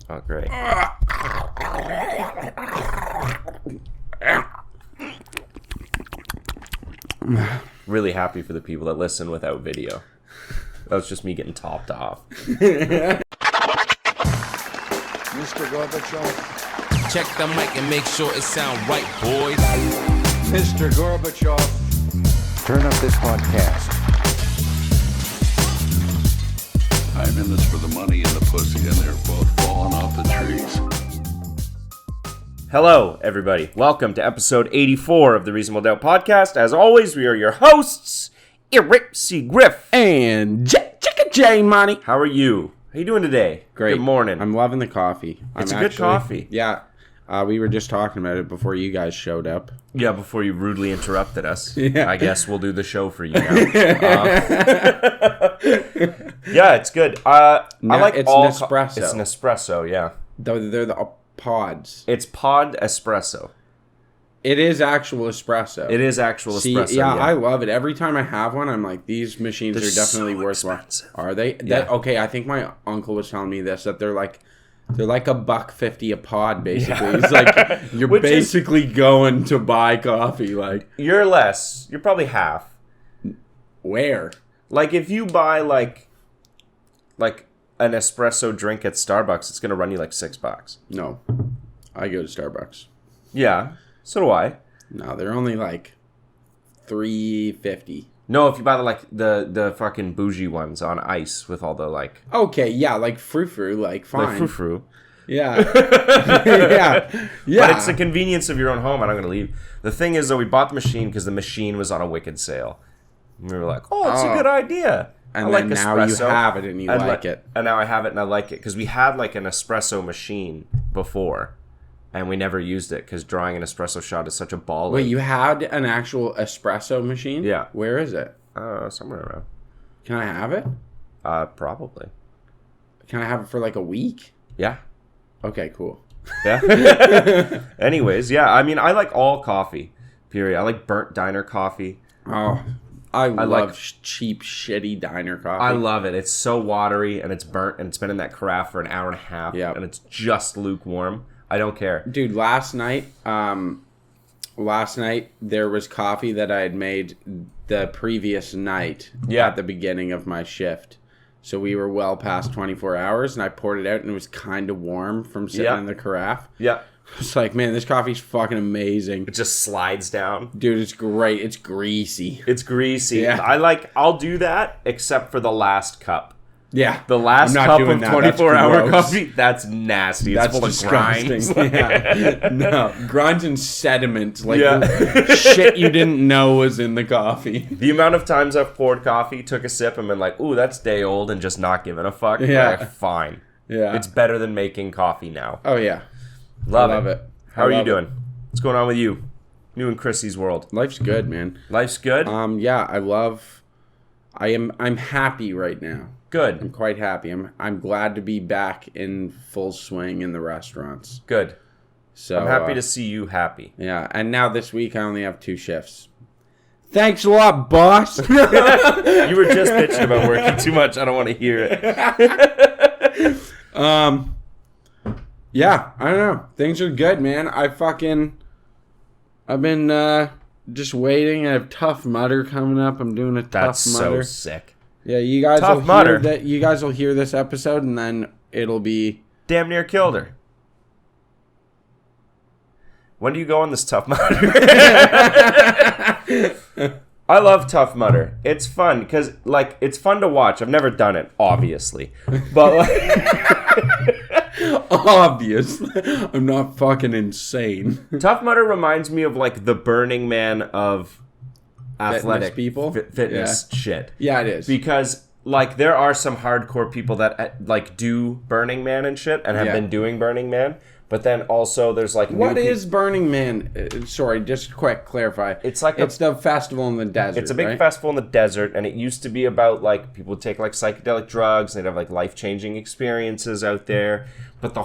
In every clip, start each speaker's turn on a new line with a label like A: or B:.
A: Oh, great. Really happy for the people that listen without video. That was just me getting topped off.
B: Mr. Gorbachev.
C: Check the mic and make sure it sound right, boys.
B: Mr. Gorbachev.
D: Turn up this podcast.
E: I'm in this for the money and the pussy, and they're both falling off the trees.
A: Hello, everybody. Welcome to episode 84 of the Reasonable Doubt podcast. As always, we are your hosts, Eric C. Griff.
F: And Chicka J Money.
A: How are you? How you doing today?
F: Great.
A: Good morning.
F: I'm loving the coffee.
A: It's a good coffee.
F: Yeah. We were just talking about it before you guys showed up.
A: Yeah, before you rudely interrupted us.
F: Yeah.
A: I guess we'll do the show for you now. Yeah, it's good. I like
F: it's
A: all
F: an espresso.
A: It's an espresso, yeah.
F: They're the pods.
A: It's pod espresso.
F: It is actual espresso.
A: It is actual espresso.
F: Yeah, I love it. Every time I have one, I'm like, these machines
A: They're
F: are definitely
A: so
F: worthwhile.
A: expensive.
F: Are they?
A: Yeah.
F: Okay, I think my uncle was telling me this, that they're like $1.50 a pod, basically.
A: Yeah.
F: It's like you're
A: Which
F: basically going to buy coffee. Like,
A: You're less. You're probably half.
F: where?
A: Like if you buy like an espresso drink at Starbucks, it's gonna run you like $6.
F: No, I go to Starbucks.
A: Yeah, so do I.
F: No, they're only like $3.50.
A: No, if you buy the fucking bougie ones on ice with all the like
F: Okay, yeah, like frou-frou, like fine.
A: frou-frou.
F: Yeah. yeah.
A: But it's the convenience of your own home, and I'm gonna leave. The thing is, though, we bought the machine because the machine was on a wicked sale. And we were like, "Oh, it's a good idea."
F: And
A: I
F: then
A: like
F: now
A: espresso.
F: you have it and you like it.
A: And now I have it and I like it because we had like an espresso machine before, and we never used it because drawing an espresso shot is such a ball.
F: Wait, you had an actual espresso machine?
A: Yeah.
F: Where is it?
A: Somewhere around.
F: Can I have it?
A: Probably.
F: Can I have it for like a week?
A: Yeah.
F: Okay, cool.
A: Yeah. Anyways, yeah. I mean, I like all coffee. Period. I like burnt diner coffee.
F: Oh, I love
A: like-
F: cheap, shitty diner coffee.
A: I love it. It's so watery and it's burnt and it's been in that carafe for an hour and a half.
F: Yeah.
A: And it's just lukewarm. I don't care.
F: Dude, last night there was coffee that I had made the previous night at the beginning of my shift. So we were well past 24 hours, and I poured it out, and it was kind of warm from sitting in the carafe.
A: Yeah.
F: It's like, man, this coffee's fucking amazing.
A: It just slides down.
F: Dude, it's great. It's greasy.
A: It's greasy.
F: Yeah.
A: I'll do that except for the last cup.
F: Yeah.
A: The last
F: I'm not
A: cup
F: doing
A: of
F: that.
A: 24-hour
F: That's
A: coffee, that's nasty. It's
F: That's
A: full
F: disgusting.
A: of grinds.
F: Yeah. No, grinds and sediment. Like
A: Yeah.
F: shit you didn't know was in the coffee.
A: The amount of times I've poured coffee, took a sip, and been like, ooh, that's day old, and just not giving a fuck.
F: Yeah.
A: Like, fine.
F: Yeah.
A: It's better than making coffee now.
F: Oh, yeah.
A: Love it. How are you
F: love it.
A: doing? What's going on with you? New in Chrissy's world.
F: Life's good, man.
A: Life's good?
F: Yeah, I'm happy right now. I'm
A: Good.
F: quite happy. I'm glad to be back in full swing in the restaurants.
A: Good.
F: So
A: I'm happy to see you happy.
F: Yeah, and now this week I only have 2 shifts. Thanks a lot, boss.
A: You were just bitching about working too much. I don't want to hear it.
F: Yeah, I don't know. Things are good, man. I've been just waiting. I have Tough Mudder coming up. I'm doing a
A: That's
F: Tough Mudder.
A: so sick.
F: Yeah, you guys
A: Tough
F: will
A: Mudder.
F: hear that. You guys will hear this episode, and then it'll be.
A: Damn near killed her. When do you go on this Tough Mudder? I love Tough Mudder. It's fun because, like, it's fun to watch. I've never done it, obviously, but like,
F: Obviously, I'm not fucking insane.
A: Tough Mudder reminds me of like the Burning Man of athletic
F: people?
A: fitness shit.
F: Yeah, it is.
A: Because like there are some hardcore people that like do Burning Man and shit and have
F: Yeah.
A: been doing Burning Man, But then also there's like
F: what is Burning Man? Sorry, just quick clarify.
A: It's like
F: it's the festival in the desert.
A: It's a big
F: right?
A: festival in the desert, and it used to be about like people would take like psychedelic drugs, and they'd have like life-changing experiences out there. But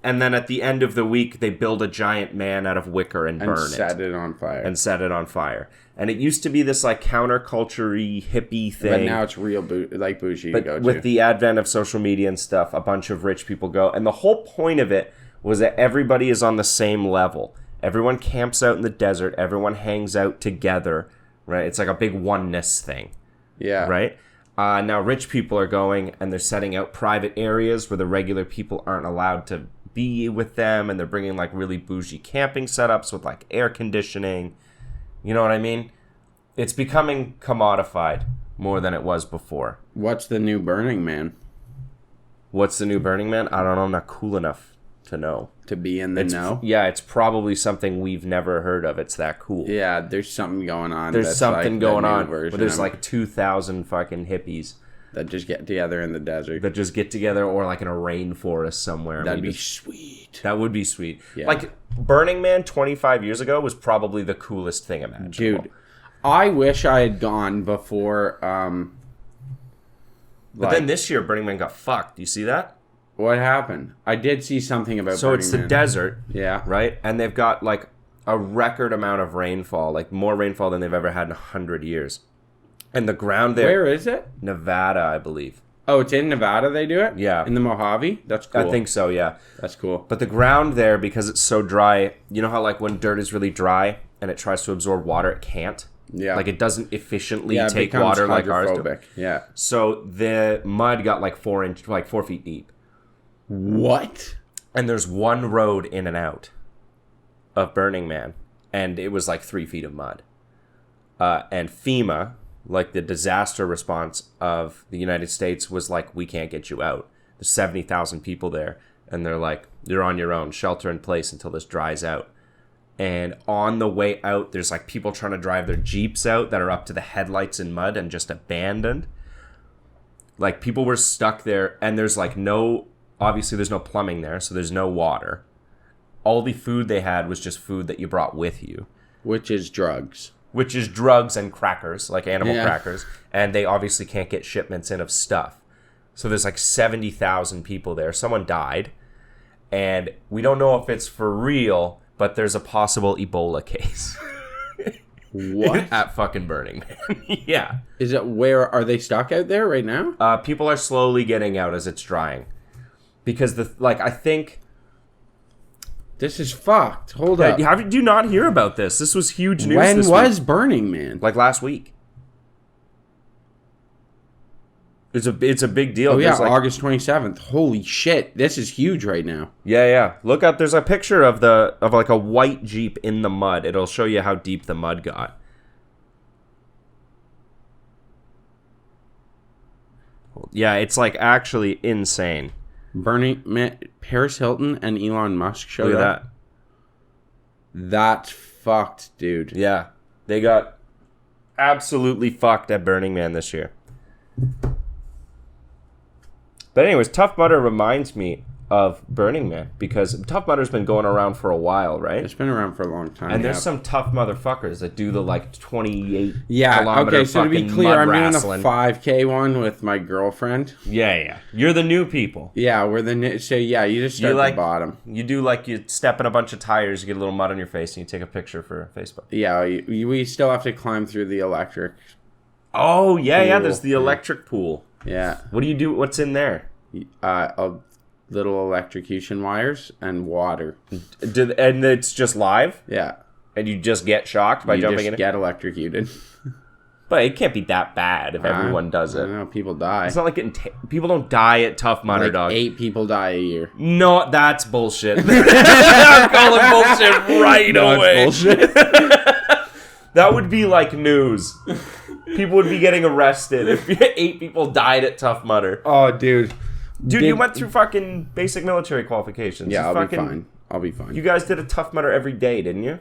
A: and then at the end of the week, they build a giant man out of wicker and burn it.
F: Set it on fire.
A: And set it on fire. And it used to be this like counterculture-y hippie thing.
F: But now it's real bougie to go to.
A: With the advent of social media and stuff, a bunch of rich people go. And the whole point of it was that everybody is on the same level. Everyone camps out in the desert. Everyone hangs out together, right? It's like a big oneness thing.
F: Yeah.
A: Right? Now rich people are going, and they're setting out private areas where the regular people aren't allowed to be with them, and they're bringing like really bougie camping setups with like air conditioning. You know what I mean? It's becoming commodified more than it was before.
F: What's the new Burning Man?
A: What's the new Burning Man? I don't know. I'm not cool enough to know.
F: To be in the know?
A: Yeah, it's probably something we've never heard of. It's that cool.
F: Yeah, there's something going on.
A: There's something going on. But there's like 2,000 fucking hippies.
F: That just get together in the desert.
A: That just get together, or like in a rainforest somewhere.
F: That'd be sweet.
A: That would be sweet.
F: Yeah.
A: Like, Burning Man 25 years ago was probably the coolest thing imaginable.
F: Dude, I wish I had gone before...
A: but then this year, Burning Man got fucked. Do you see that?
F: What happened? I did see something about
A: So
F: Burning
A: it's the
F: Man.
A: desert.
F: Yeah.
A: Right? And they've got, like, a record amount of rainfall. Like, more rainfall than they've ever had in 100 years. And the ground there...
F: Where is it?
A: Nevada, I believe.
F: Oh, it's in Nevada they do it?
A: Yeah.
F: In the Mojave? That's cool.
A: I think so, yeah.
F: That's cool.
A: But the ground there, because it's so dry, you know how, like, when dirt is really dry and it tries to absorb water, it can't?
F: Yeah.
A: Like, it doesn't efficiently
F: it
A: take
F: becomes
A: water like ours do.
F: hydrophobic. Yeah.
A: So the mud got, like, 4 feet deep.
F: What?
A: And there's one road in and out of Burning Man, and it was, like, 3 feet of mud. And FEMA, like the disaster response of the United States, was like, we can't get you out. There's 70,000 people there, and they're like, you're on your own, shelter in place until this dries out. And on the way out, there's like people trying to drive their Jeeps out that are up to the headlights in mud and just abandoned. Like, people were stuck there, and there's like obviously there's no plumbing there, so there's no water. All the food they had was just food that you brought with you.
F: Which is drugs.
A: Which is drugs and crackers, like animal crackers. And they obviously can't get shipments in of stuff. So there's like 70,000 people there. Someone died. And we don't know if it's for real, but there's a possible Ebola case.
F: What?
A: At fucking Burning Man. Yeah.
F: Is it where are they stuck out there right now?
A: People are slowly getting out as it's drying. Because I think...
F: This is fucked. Hold up.
A: Do you not hear about this? This was huge news
F: When
A: this
F: was
A: week.
F: Burning Man?
A: Like last week. It's a big deal.
F: Oh, yeah,
A: like,
F: August 27th. Holy shit. This is huge right now.
A: Yeah. Look up. There's a picture of like a white Jeep in the mud. It'll show you how deep the mud got. Yeah, it's like actually insane.
F: Burning Man, Paris Hilton and Elon Musk showed
A: Look at
F: up. That's fucked, dude.
A: Yeah. They got absolutely fucked at Burning Man this year. But anyways, Tough Mudder reminds me of Burning Man, because Tough Mudder's been going around for a while, right?
F: It's been around for a long time.
A: And there's some tough motherfuckers that do the like 28
F: yeah,
A: kilometer
F: okay, so to be
A: fucking
F: clear,
A: mud
F: I'm
A: wrestling.
F: doing a 5K one with my girlfriend.
A: Yeah. You're the new people.
F: Yeah, we're the new, so yeah, you just start at the bottom.
A: You do like you step in a bunch of tires, you get a little mud on your face, and you take a picture for Facebook.
F: Yeah, we still have to climb through the electric.
A: Oh, yeah,
F: pool.
A: there's the electric pool.
F: Yeah.
A: What do you do? What's in there?
F: Little electrocution wires and water.
A: And it's just live?
F: Yeah.
A: And you just get shocked by jumping in it?
F: You just get electrocuted.
A: But it can't be that bad if everyone does it.
F: I don't know, people die.
A: It's not like getting... people don't die at Tough Mudder,
F: like
A: dog.
F: 8 people die a year.
A: No, that's bullshit. I'm calling bullshit right away.
F: It's bullshit.
A: That would be like news. People would be getting arrested if 8 people died at Tough Mudder.
F: Oh, dude.
A: Dude, you went through fucking basic military qualifications.
F: Yeah, I'll be fine.
A: You guys did a Tough Mudder every day, didn't you?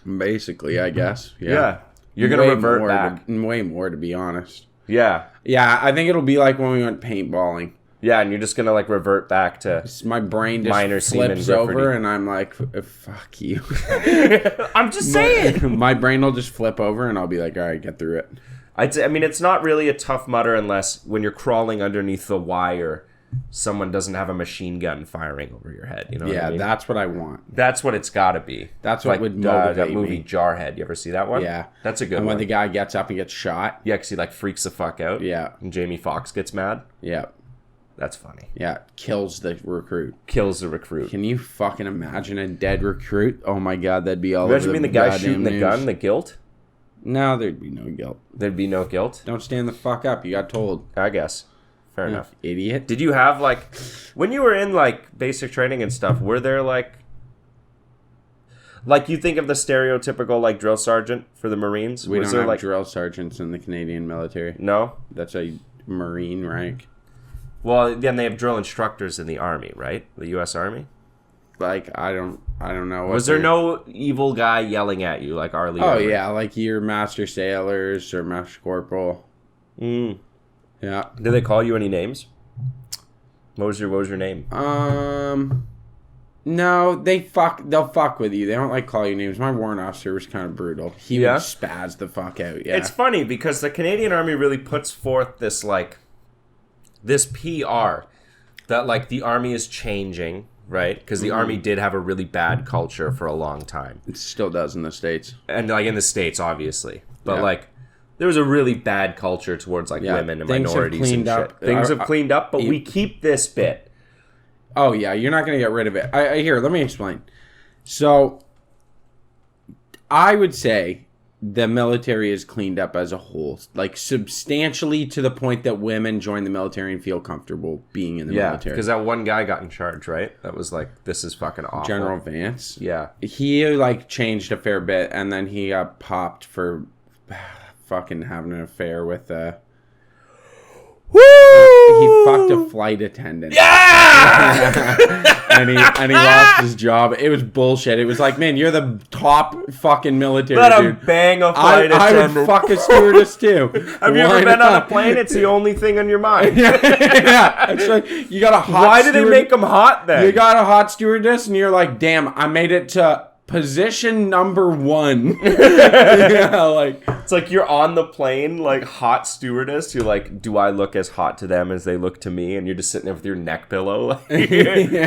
F: Basically, I guess.
A: Yeah. You're going to revert back.
F: Way more, to be honest.
A: Yeah.
F: Yeah, I think it'll be like when we went paintballing.
A: Yeah, and you're just gonna like revert back to
F: My brain
A: minor
F: just flips
A: semen
F: over,
A: Rifferty.
F: and I'm like, fuck you.
A: I'm just saying.
F: My brain will just flip over, and I'll be like, all right, get through it.
A: I mean, it's not really a tough mutter unless when you're crawling underneath the wire, someone doesn't have a machine gun firing over your head. You know what I mean?
F: That's what I want.
A: That's what it's got to be.
F: That's what
A: like,
F: would motivate
A: that movie
F: me.
A: Jarhead. You ever see that one?
F: Yeah.
A: That's a good
F: And
A: one.
F: when the guy gets up and gets shot.
A: Yeah, because he like freaks the fuck out.
F: Yeah.
A: And Jamie Foxx gets mad.
F: Yeah.
A: That's funny.
F: Yeah. Kills the recruit.
A: Kills the recruit.
F: Can you fucking imagine a dead recruit? Oh my god, that'd be all
A: Imagine
F: over
A: being
F: the
A: the guy
F: goddamn
A: shooting the
F: news.
A: gun, the guilt.
F: No, there'd be no guilt.
A: There'd be no guilt.
F: Don't stand the fuck up. You got told.
A: I guess. Fair enough.
F: Idiot.
A: Did you have like, when you were in like basic training and stuff, were there like you think of the stereotypical like drill sergeant for the Marines?
F: We
A: Was
F: don't
A: there
F: have
A: like
F: drill sergeants in the Canadian military.
A: no?
F: That's a Marine rank.
A: Well, then they have drill instructors in the Army, right? The U.S. Army.
F: Like I don't know.
A: Was there no evil guy yelling at you like our leader?
F: Oh yeah, like your master sailors or master corporal.
A: Mm.
F: Yeah.
A: Did they call you any names? What was your name?
F: No, they'll fuck with you. They don't like call you names. My warrant officer was kind of brutal. He would spaz the fuck out. Yeah.
A: It's funny because the Canadian Army really puts forth this like this PR that like the Army is changing, right? Because the Army did have a really bad culture for a long time.
F: It still does in the States.
A: And like in the States, obviously. But
F: Yeah.
A: like there was a really bad culture towards like women and minorities and shit. Things have cleaned up, but we keep this bit.
F: Oh yeah, you're not gonna get rid of it. Here, let me explain. So I would say the military is cleaned up as a whole, like substantially to the point that women join the military and feel comfortable being in the military.
A: Because that one guy got in charge, right? That was like, this is fucking awful.
F: General Vance.
A: Yeah.
F: He like changed a fair bit, and then he got popped for fucking having an affair with
A: Woo!
F: he fucked a flight attendant.
A: Yeah!
F: and he lost his job. It was bullshit. It was like, man, you're the top fucking military
A: Let him
F: dude.
A: bang a flight
F: I
A: attendant.
F: would fuck a stewardess too.
A: Have you ever been on a plane? It's the only thing on your mind.
F: Yeah, it's like you got a hot.
A: Why do they make them hot then?
F: You got a hot stewardess, and you're like, damn, I made it to position number 1. Yeah, like
A: it's like you're on the plane, like hot stewardess. You're like, do I look as hot to them as they look to me? And you're just sitting there with your neck pillow. Like,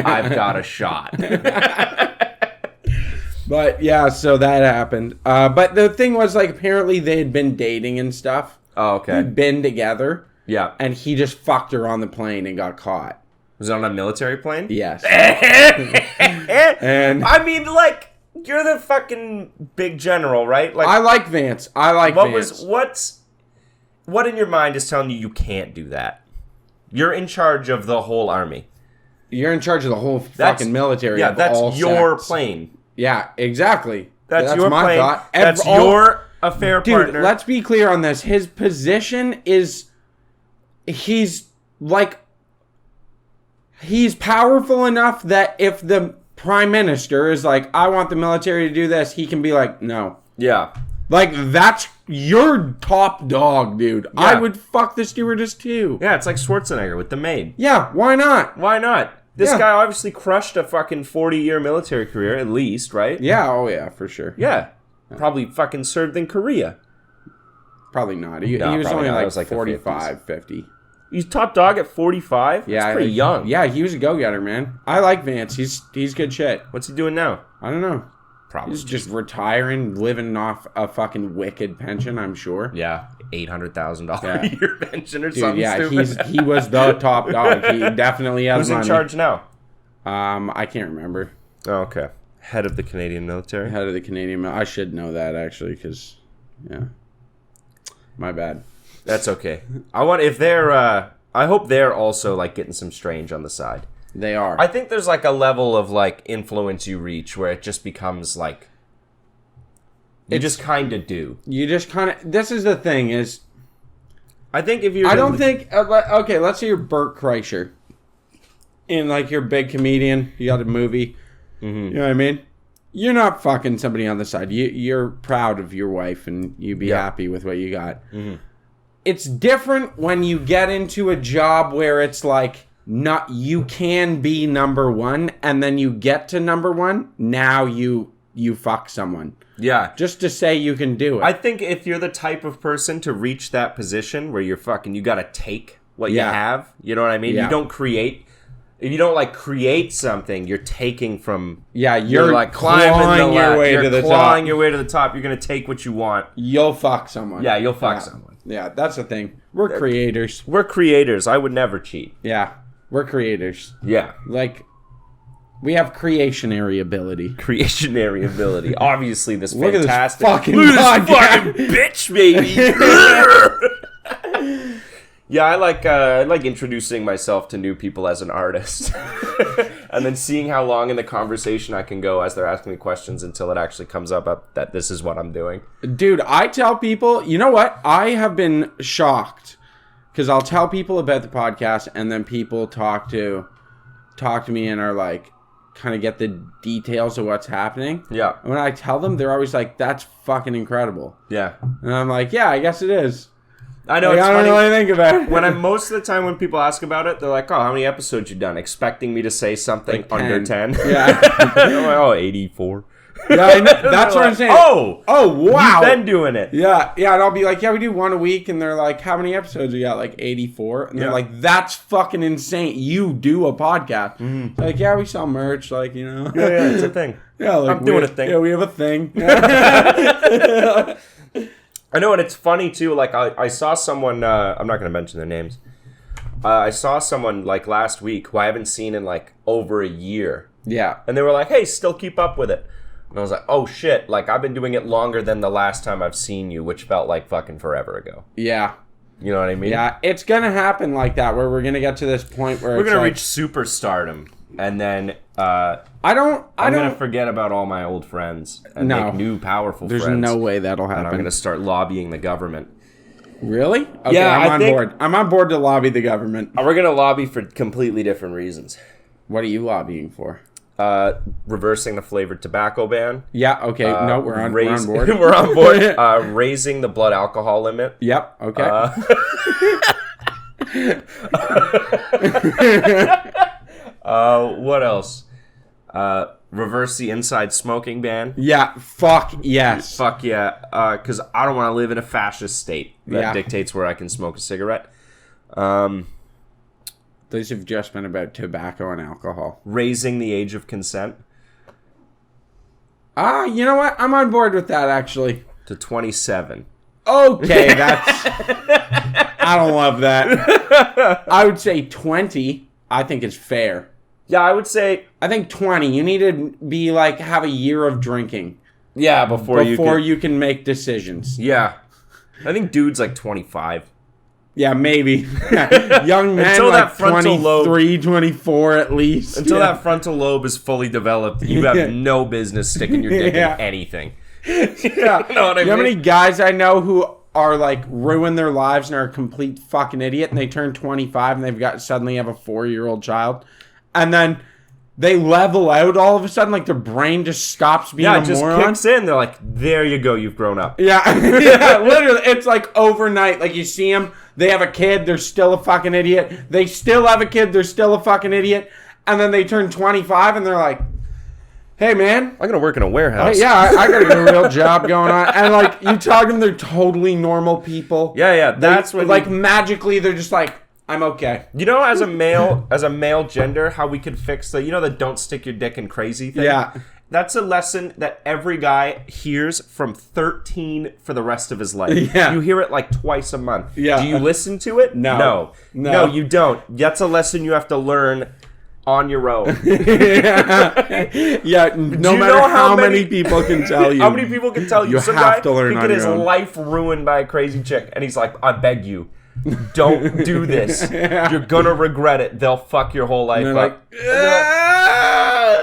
A: I've got a shot.
F: But yeah, so that happened. But the thing was, like, apparently they had been dating and stuff.
A: Oh, okay.
F: They'd been together.
A: Yeah.
F: And he just fucked her on the plane and got caught.
A: Was it on a military plane?
F: Yes.
A: And I mean, like, you're the fucking big general, right? Like,
F: I like Vance.
A: What in your mind is telling you can't do that? You're in charge of the whole army.
F: You're in charge of the whole fucking military.
A: Yeah,
F: of
A: that's
F: all
A: your
F: sects.
A: plane.
F: Yeah, exactly.
A: That's your
F: my
A: plane.
F: thought.
A: That's your affair
F: Dude,
A: partner.
F: let's be clear on this. His position is he's powerful enough that if the prime minister is like, I want the military to do this, he can be like, no.
A: Yeah.
F: Like, that's your top dog, dude.
A: Yeah.
F: I would fuck the stewardess too.
A: Yeah, it's like Schwarzenegger with the maid.
F: Yeah, why not?
A: Why not? This
F: Yeah.
A: guy obviously crushed a fucking 40-year military career, at least, right?
F: Yeah, oh yeah, for sure.
A: Yeah. Probably fucking served in Korea.
F: Probably not. He
A: No,
F: was
A: probably
F: only
A: not.
F: like,
A: It was like the
F: 45, 50.
A: He's top dog at 45?
F: Yeah,
A: That's pretty young.
F: Yeah, he was a go-getter, man. I like Vance. He's good shit.
A: What's he doing now?
F: I don't know.
A: Probably
F: He's just retiring, living off a fucking wicked pension, I'm sure.
A: Yeah, $800,000
F: Yeah.
A: a year pension or
F: Dude,
A: something
F: yeah,
A: stupid.
F: he was the top dog. He definitely has
A: Who's
F: money.
A: in charge now?
F: I can't remember.
A: Oh, okay. Head of the Canadian military.
F: Head of the Canadian. I should know that actually, because yeah, my bad.
A: That's okay. I hope they're also like getting some strange on the side.
F: They are.
A: I think there's like a level of like influence you reach where it just becomes like you just kind of do.
F: You just kind of. This is the thing is.
A: I think if you're.
F: I don't think. Okay, let's say you're Bert Kreischer. And like you're a big comedian, you got a movie.
A: Mm-hmm.
F: You know what I mean? You're not fucking somebody on the side. You're proud of your wife and you be happy with what you got.
A: Mm-hmm.
F: It's different when you get into a job where it's like not you can be number one, and then you get to number one. Now you fuck someone.
A: Yeah.
F: Just to say you can do it.
A: I think if you're the type of person to reach that position where you're fucking, you got to take what you have. You know what I mean?
F: Yeah.
A: You don't create. If you don't like create something, you're taking from.
F: Yeah, you're
A: like
F: clawing your way to the top.
A: Clawing your way to the top. You're gonna take what you want.
F: You'll fuck someone.
A: Yeah, you'll fuck someone.
F: Yeah, that's the thing. We're creators.
A: We're creators. I would never cheat.
F: Yeah, we're creators.
A: Yeah,
F: like we have creationary ability.
A: Creationary ability. Obviously, this
F: Look
A: fantastic.
F: At this fucking,
A: Look at this fucking bitch, baby. Yeah, I like introducing myself to new people as an artist, and then seeing how long in the conversation I can go as they're asking me questions until it actually comes up that this is what I'm doing.
F: Dude, I tell people, you know what? I have been shocked because I'll tell people about the podcast, and then people talk to me and are like, kind of get the details of what's happening.
A: Yeah.
F: And when I tell them, they're always like, "That's fucking incredible."
A: Yeah.
F: And I'm like, "Yeah, I guess it is."
A: I know,
F: like,
A: it's
F: I don't
A: funny.
F: really think about it.
A: When most of the time when people ask about it, they're like, "Oh, how many episodes you done?" Expecting me to say something
F: like
A: under 10.
F: Yeah.
A: I'm like, oh, 84.
F: Yeah, I know. That's what I'm saying.
A: Oh,
F: wow.
A: You've been doing it.
F: Yeah, and I'll be like, "Yeah, we do one a week," and they're like, "How many episodes you got?" Like 84, and they're like, "That's fucking insane. You do a podcast?"
A: Mm-hmm.
F: Like, "Yeah, we sell merch, like, you know."
A: Yeah, it's a thing.
F: Yeah, like
A: I'm doing a thing.
F: Yeah, we have a thing.
A: I know, and it's funny too. Like I saw someone. I'm not going to mention their names. I saw someone like last week who I haven't seen in like over a year.
F: Yeah,
A: and they were like, "Hey, still keep up with it." And I was like, "Oh shit! Like I've been doing it longer than the last time I've seen you, which felt like fucking forever ago."
F: yeah,
A: You know what I mean?
F: yeah. It's gonna happen like that, where we're gonna get to this point where
A: We're
F: it's
A: gonna
F: like,
A: reach superstardom, and then
F: I'm
A: I'm
F: gonna
A: gonna forget about all my old friends and make new powerful
F: There's
A: friends.
F: no way that'll happen.
A: And I'm gonna start lobbying the government.
F: Really? Okay,
A: Yeah,
F: I'm
A: I
F: on
A: think-
F: board. I'm on board to lobby the government.
A: We're gonna lobby for completely different reasons.
F: What are you lobbying for?
A: Reversing the flavored tobacco ban.
F: Yeah. Okay. No, we're on board.
A: We're on board. Raising the blood alcohol limit.
F: Yep. Okay.
A: What else? Reverse the inside smoking ban.
F: Yeah. Fuck yes.
A: Fuck yeah. Because I don't want to live in a fascist state that dictates where I can smoke a cigarette.
F: Those have just been about tobacco and alcohol.
A: Raising the age of consent.
F: You know what? I'm on board with that, actually.
A: To 27.
F: Okay, that's... I don't love that. I would say 20. I think is fair.
A: Yeah, I would say...
F: I think 20. You need to be like, have a year of drinking.
A: Yeah, before
F: you can make decisions.
A: Yeah. I think dude's like 25.
F: Yeah, maybe. Young men
A: Until
F: like
A: that frontal
F: 23, 24 at least.
A: Until that frontal lobe is fully developed, you have no business sticking your dick in anything.
F: Yeah.
A: You know what I mean?
F: You know how many guys I know who are like ruin their lives and are a complete fucking idiot, and they turn 25 and they've suddenly have a 4-year-old child, and then they level out all of a sudden, like their brain just stops being a
A: it just
F: moron.
A: kicks in. They're like, there you go, you've grown up.
F: Yeah, yeah, literally, it's like overnight. Like you see them, they have a kid, they're still a fucking idiot. They still have a kid, they're still a fucking idiot. And then they turn 25 and they're like, "Hey man,
A: I'm gonna work in a warehouse."
F: I gotta get a real job going on." And like you talk to them, they're totally normal people.
A: Yeah, that's when
F: like magically they're just like, "I'm okay."
A: You know, as a male gender, how we could fix the don't stick your dick in crazy thing?
F: Yeah.
A: That's a lesson that every guy hears from 13 for the rest of his life.
F: Yeah.
A: You hear it like twice a month.
F: Yeah.
A: Do you listen to it?
F: No.
A: No, you don't. That's a lesson you have to learn on your own.
F: Yeah, no matter how many people can tell you.
A: How many people can tell you?
F: You
A: Some
F: have
A: guy
F: to learn
A: can
F: on
A: get his
F: your own.
A: life ruined by a crazy chick, and he's like, "I beg you, don't do this. You're gonna regret it. They'll fuck your whole life
F: And
A: up."
F: they're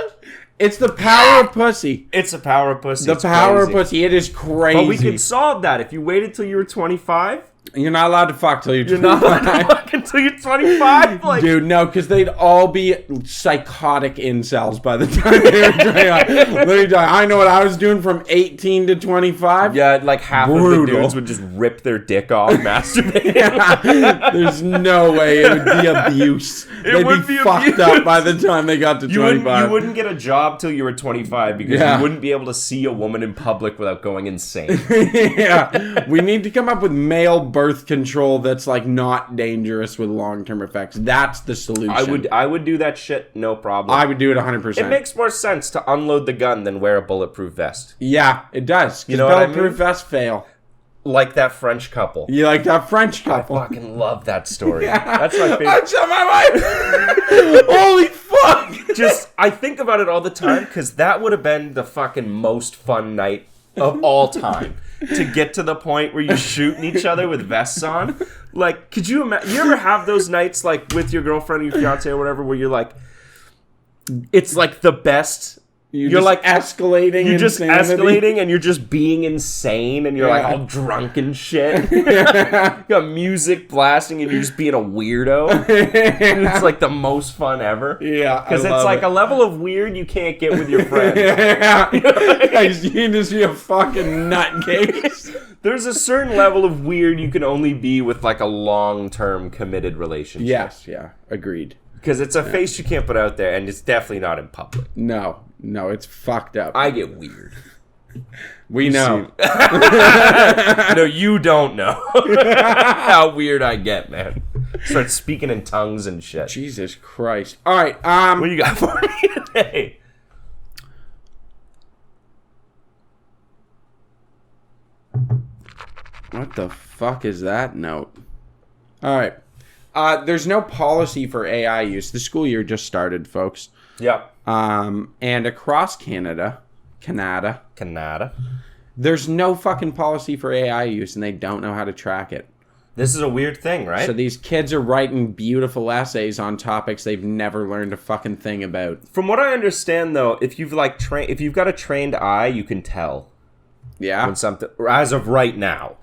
F: like, it's the power of pussy.
A: It's a power of pussy.
F: The
A: It's
F: power of
A: crazy.
F: pussy. It is crazy.
A: But we could solve that if you waited till you were 25.
F: You're not allowed to fuck till you're 25.
A: You're not allowed to fuck until you're 25? Like,
F: dude, no, because they'd all be psychotic incels by the time they were 25. Let me tell you, I know what I was doing from 18 to 25.
A: yeah, like half of the dudes would just rip their dick off masturbating.
F: There's no way it would be abuse. They'd be fucked up by the time they got to 25.
A: You wouldn't get a job till you were 25 because you wouldn't be able to see a woman in public without going insane.
F: Yeah, we need to come up with male birth control that's like not dangerous with long-term effects. That's the solution.
A: I would do that shit, no problem.
F: I would do it 100%.
A: It makes more sense to unload the gun than wear a bulletproof vest.
F: Yeah, it does.
A: You know what I mean?
F: Bulletproof vests fail.
A: Like that French couple.
F: You like that French couple?
A: I fucking love that story.
F: Yeah.
A: That's my favorite.
F: I shot my wife. Holy fuck!
A: I think about it all the time because that would have been the fucking most fun night of all time. To get to the point where you're shooting each other with vests on. Like, could you imagine? You ever have those nights, like, with your girlfriend or your fiance or whatever, where you're like, it's like the best. You're like
F: escalating.
A: You're just escalating and you're just being insane and you're like all drunk and shit. You got music blasting and you're just being a weirdo. And it's like the most fun ever.
F: Yeah.
A: Because it's like a level of weird you can't get with your friends.
F: Yeah. You can just be a fucking nutcase.
A: There's a certain level of weird you can only be with like a long-term committed relationship.
F: Yes, yeah. Agreed.
A: Because it's a face you can't put out there and it's definitely not in public.
F: No, it's fucked up.
A: I get weird.
F: We know.
A: No, you don't know how weird I get, man. Start speaking in tongues and shit.
F: Jesus Christ. All right.
A: What you got for me today?
F: What the fuck is that note? All right. There's no policy for AI use. The school year just started, folks.
A: Yep.
F: And across Canada, there's no fucking policy for AI use, and they don't know how to track it.
A: This is a weird thing, right?
F: So these kids are writing beautiful essays on topics they've never learned a fucking thing about.
A: From what I understand, though, if you've got a trained eye, you can tell.
F: Yeah.
A: When something, as of right now.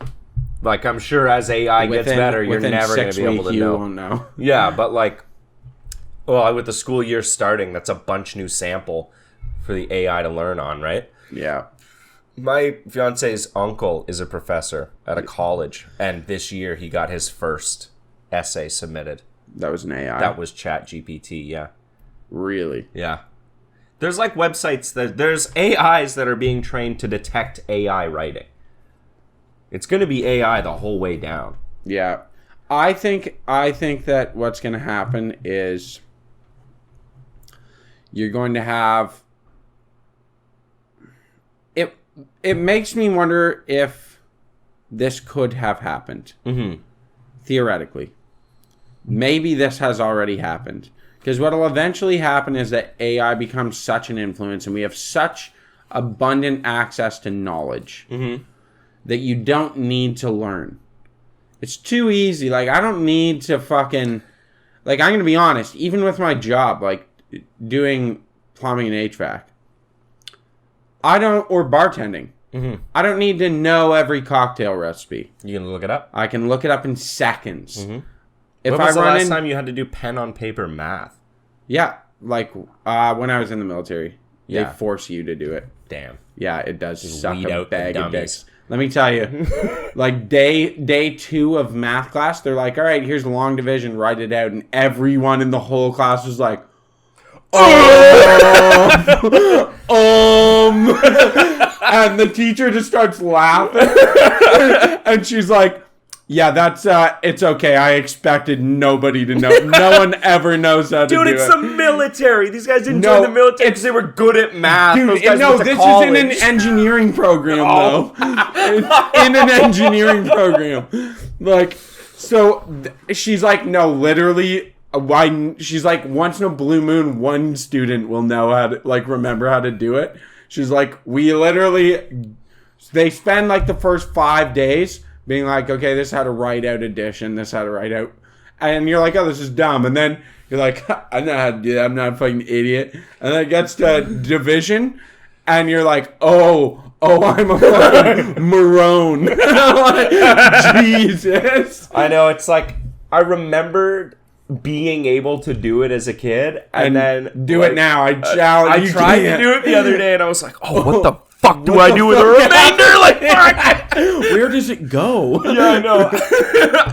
A: Like, I'm sure as AI gets better, you're never going to be able to know.
F: You won't know.
A: Yeah, but like, well, with the school year starting, that's a bunch new sample for the AI to learn on, right?
F: Yeah.
A: My fiance's uncle is a professor at a college, and this year he got his first essay submitted.
F: That was an AI?
A: That was ChatGPT, yeah.
F: Really?
A: Yeah. There's like websites, there's AIs that are being trained to detect AI writing. It's going to be AI the whole way down.
F: Yeah. I think that what's going to happen is you're going to have... It makes me wonder if this could have happened. Mm-hmm. Theoretically. Maybe this has already happened. Because what will eventually happen is that AI becomes such an influence and we have such abundant access to knowledge that you don't need to learn. It's too easy. Like, I don't need to fucking... Like, I'm going to be honest. Even with my job, like, doing plumbing and HVAC, or bartending. Mm-hmm. I don't need to know every cocktail recipe.
A: You can look it up?
F: I can look it up in seconds. Mm-hmm.
A: When was the last time you had to do pen on paper math?
F: Yeah, like when I was in the military. Yeah. They force you to do it.
A: Damn.
F: Yeah, it does
A: just
F: suck
A: weed
F: a
A: out
F: bag
A: the
F: of dicks. Let me tell you, like day 2 of math class, they're like, all right, here's long division, write it out. And everyone in the whole class was like, and the teacher just starts laughing. And she's like, yeah, that's, it's okay. I expected nobody to know. No one ever knows how to do it.
A: Dude, it's the military. These guys didn't join the military because they were good at math.
F: Dude, no, this is in an engineering program, though. In an engineering program. Like, so she's like, no, literally, why? She's like, once in a blue moon, one student will know how to, like, remember how to do it. She's like, they spend, like, the first 5 days being like, okay, this is how to write out addition, this is how to write out, and you're like, oh, this is dumb, and then you're like, I know how to do that, I'm not a fucking idiot, and then it gets to division, and you're like, oh, Oh, I'm a fucking maroon. Jesus.
A: I know, it's like, I remembered being able to do it as a kid, and then...
F: Do it now. I challenge you.
A: I tried to do it the other day, and I was like, oh, what the fuck do I do with a remainder? Like, fuck!
F: Where does it go?
A: Yeah, I know.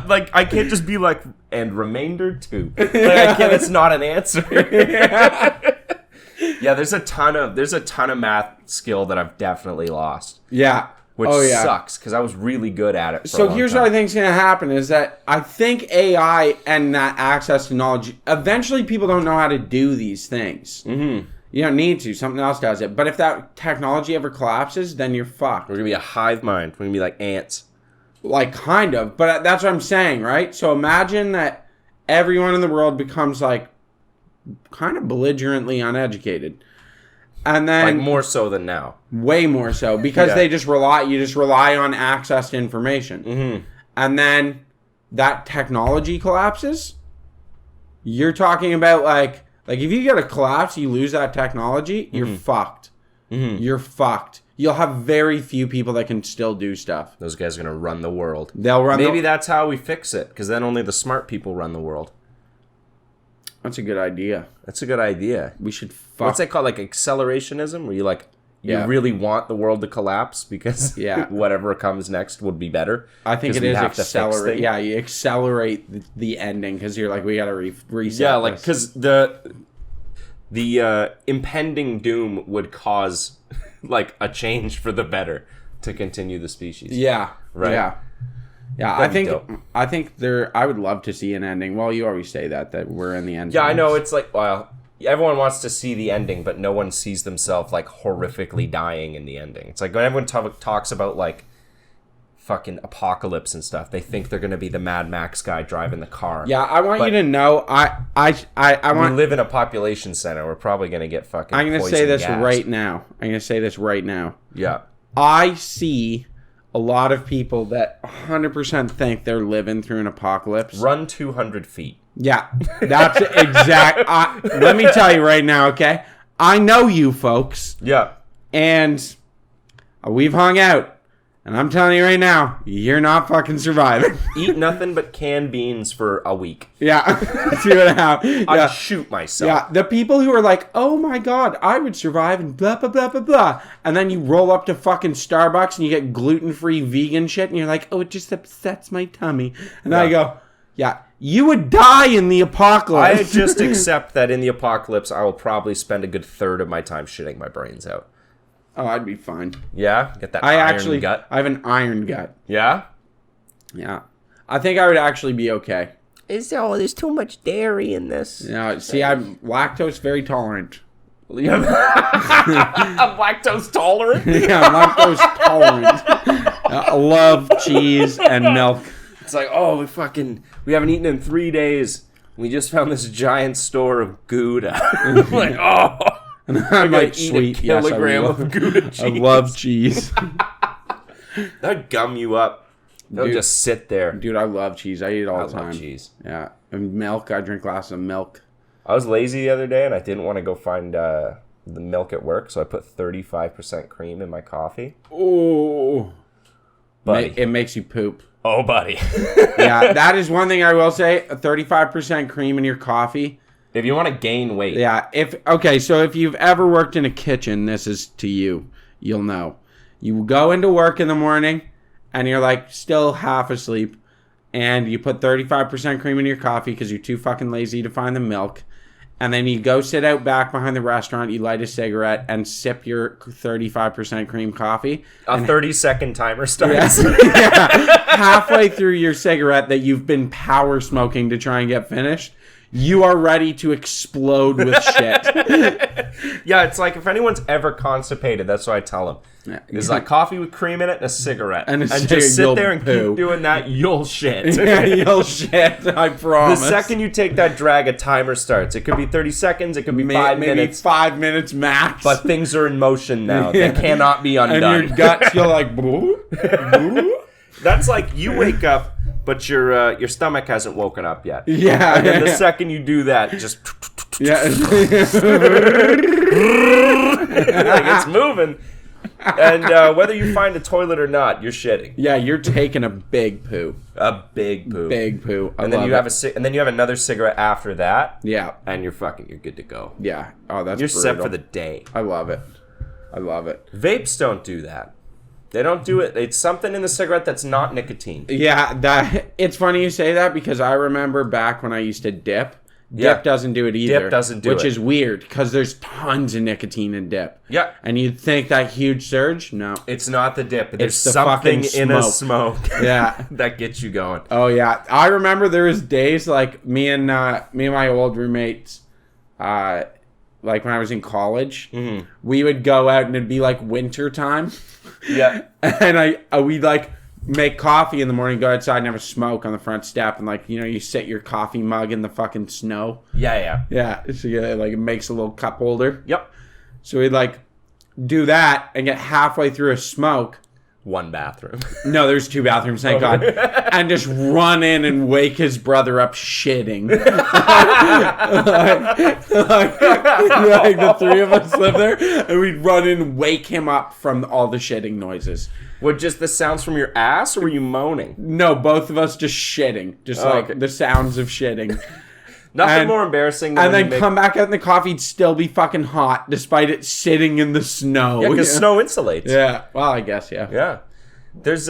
A: Like, I can't just be like, and remainder 2. Like, I can't, it's not an answer. Yeah, there's a ton of math skill that I've definitely lost.
F: Yeah.
A: Which sucks, because I was really good at it for
F: So here's what I think is going to happen is that I think AI and that access to knowledge, eventually people don't know how to do these things. Mm-hmm. You don't need to. Something else does it. But if that technology ever collapses, then you're fucked.
A: We're going to be a hive mind. We're going to be like ants.
F: Like, kind of. But that's what I'm saying, right? So imagine that everyone in the world becomes, like, kind of belligerently uneducated. And then...
A: Like, more so than now.
F: Way more so. Because you just rely on access to information. Mm-hmm. And then that technology collapses. You're talking about, like if you get a collapse, you lose that technology, you're fucked. Mm-hmm. You're fucked. You'll have very few people that can still do stuff.
A: Those guys are going to run the world.
F: They'll run
A: Maybe that's how we fix it, because then only the smart people run the world.
F: That's a good idea.
A: That's a good idea.
F: We should
A: What's that called? Like accelerationism? Where you really want the world to collapse because whatever comes next would be better.
F: I think it is accelerate. Yeah, you accelerate the ending because you're like, we got to reset.
A: Yeah, like because the impending doom would cause like a change for the better to continue the species.
F: Yeah.
A: Right.
F: Yeah. Yeah, I think I would love to see an ending. Well, you always say that we're in the end.
A: Yeah, I know. It's like, well, everyone wants to see the ending, but no one sees themselves like horrifically dying in the ending. It's like when everyone talks about like fucking apocalypse and stuff, they think they're gonna be the Mad Max guy driving the car.
F: Yeah, I want you to know, I want.
A: We live in a population center. We're probably gonna get fucking.
F: I'm gonna say this right now.
A: Yeah,
F: I see a lot of people that 100% think they're living through an apocalypse.
A: Run 200 feet.
F: Yeah, that's exact. Let me tell you right now, okay? I know you folks.
A: Yeah.
F: And we've hung out. And I'm telling you right now, you're not fucking surviving.
A: Eat nothing but canned beans for a week.
F: Yeah. See what happens.
A: I'd shoot myself.
F: Yeah. The people who are like, oh my God, I would survive and blah, blah, blah, blah, blah. And then you roll up to fucking Starbucks and you get gluten-free vegan shit. And you're like, oh, it just upsets my tummy. And I go, yeah, you would die in the apocalypse.
A: I just accept that in the apocalypse, I will probably spend a good third of my time shitting my brains out.
F: Oh, I'd be fine.
A: Yeah? Get that iron gut?
F: I have an iron gut.
A: Yeah?
F: Yeah. I think I would actually be okay.
A: There's too much dairy in this.
F: Yeah, see, I'm lactose very tolerant.
A: I'm lactose tolerant?
F: Yeah, I'm lactose tolerant. I love cheese and milk.
A: It's like, oh, we haven't eaten in 3 days. We just found this giant store of Gouda. Like, oh.
F: And I'm like, sweet,
A: a kilogram of Gouda cheese.
F: I love cheese.
A: That'd gum you up. They'll just sit there.
F: Dude, I love cheese. I eat it all the time.
A: I love cheese.
F: Yeah. And milk. I drink glasses of milk.
A: I was lazy the other day, and I didn't want to go find the milk at work, so I put 35% cream in my coffee.
F: Oh.
A: Buddy.
F: It makes you poop.
A: Oh, buddy.
F: Yeah, that is one thing I will say. 35% cream in your coffee.
A: If you want to gain weight.
F: Yeah. So if you've ever worked in a kitchen, this is to you. You'll know. You go into work in the morning, and you're like still half asleep, and you put 35% cream in your coffee because you're too fucking lazy to find the milk. And then you go sit out back behind the restaurant, you light a cigarette, and sip your 35% cream coffee.
A: A 30-second timer starts.
F: Yeah. Halfway through your cigarette that you've been power smoking to try and get finished, you are ready to explode with shit.
A: Yeah, it's like if anyone's ever constipated, that's what I tell them. Yeah. It's like coffee with cream in it and a cigarette. And just sit there and keep doing that, you'll shit.
F: Yeah, you'll shit, I promise.
A: The second you take that drag, a timer starts. It could be 30 seconds, it could be 5 minutes.
F: Maybe 5 minutes max.
A: But things are in motion now. They cannot be undone.
F: And your guts, you're like, boo, boo.
A: That's like you wake up, but your stomach hasn't woken up yet.
F: Yeah.
A: And then the second you do that, just...
F: Yeah.
A: Like it's moving. And whether you find a toilet or not, you're shitting.
F: Yeah, you're taking a big poo.
A: A big poo.
F: Big poo.
A: And then you have and then you have another cigarette after that.
F: Yeah.
A: And you're good to go.
F: Yeah. Oh, that's
A: You're
F: brutal.
A: set for the day.
F: I love it. I love it.
A: Vapes don't do that. They don't do it. It's something in the cigarette that's not nicotine.
F: Yeah, it's funny you say that because I remember back when I used to dip. Dip doesn't do it either.
A: Dip doesn't do it.
F: Which is weird because there's tons of nicotine in dip.
A: Yeah.
F: And you'd think that huge surge? No.
A: It's not the dip. There's
F: It's the
A: something
F: fucking
A: in a
F: smoke.
A: smoke
F: Yeah.
A: that gets you going.
F: Oh, yeah. I remember there was days like me and my old roommates, like when I was in college, we would go out and it'd be like winter time.
A: Yeah.
F: And we'd like make coffee in the morning, go outside and have a smoke on the front step, and like, you know, you sit your coffee mug in the fucking snow.
A: Yeah.
F: So yeah, like it makes a little cup holder.
A: Yep.
F: So we'd like do that and get halfway through a smoke.
A: One bathroom.
F: No, there's 2 bathrooms, thank God. And just run in and wake his brother up shitting. like the 3 of us live there, and we'd run in and wake him up from all the shitting noises.
A: What, just the sounds from your ass, or were you moaning?
F: No, both of us just shitting. Just
A: okay.
F: the sounds of shitting.
A: Nothing more embarrassing than
F: and then come back out and the coffee'd still be fucking hot despite it sitting in the snow.
A: Yeah, because snow insulates.
F: Yeah. Well, I guess, yeah.
A: Yeah. There's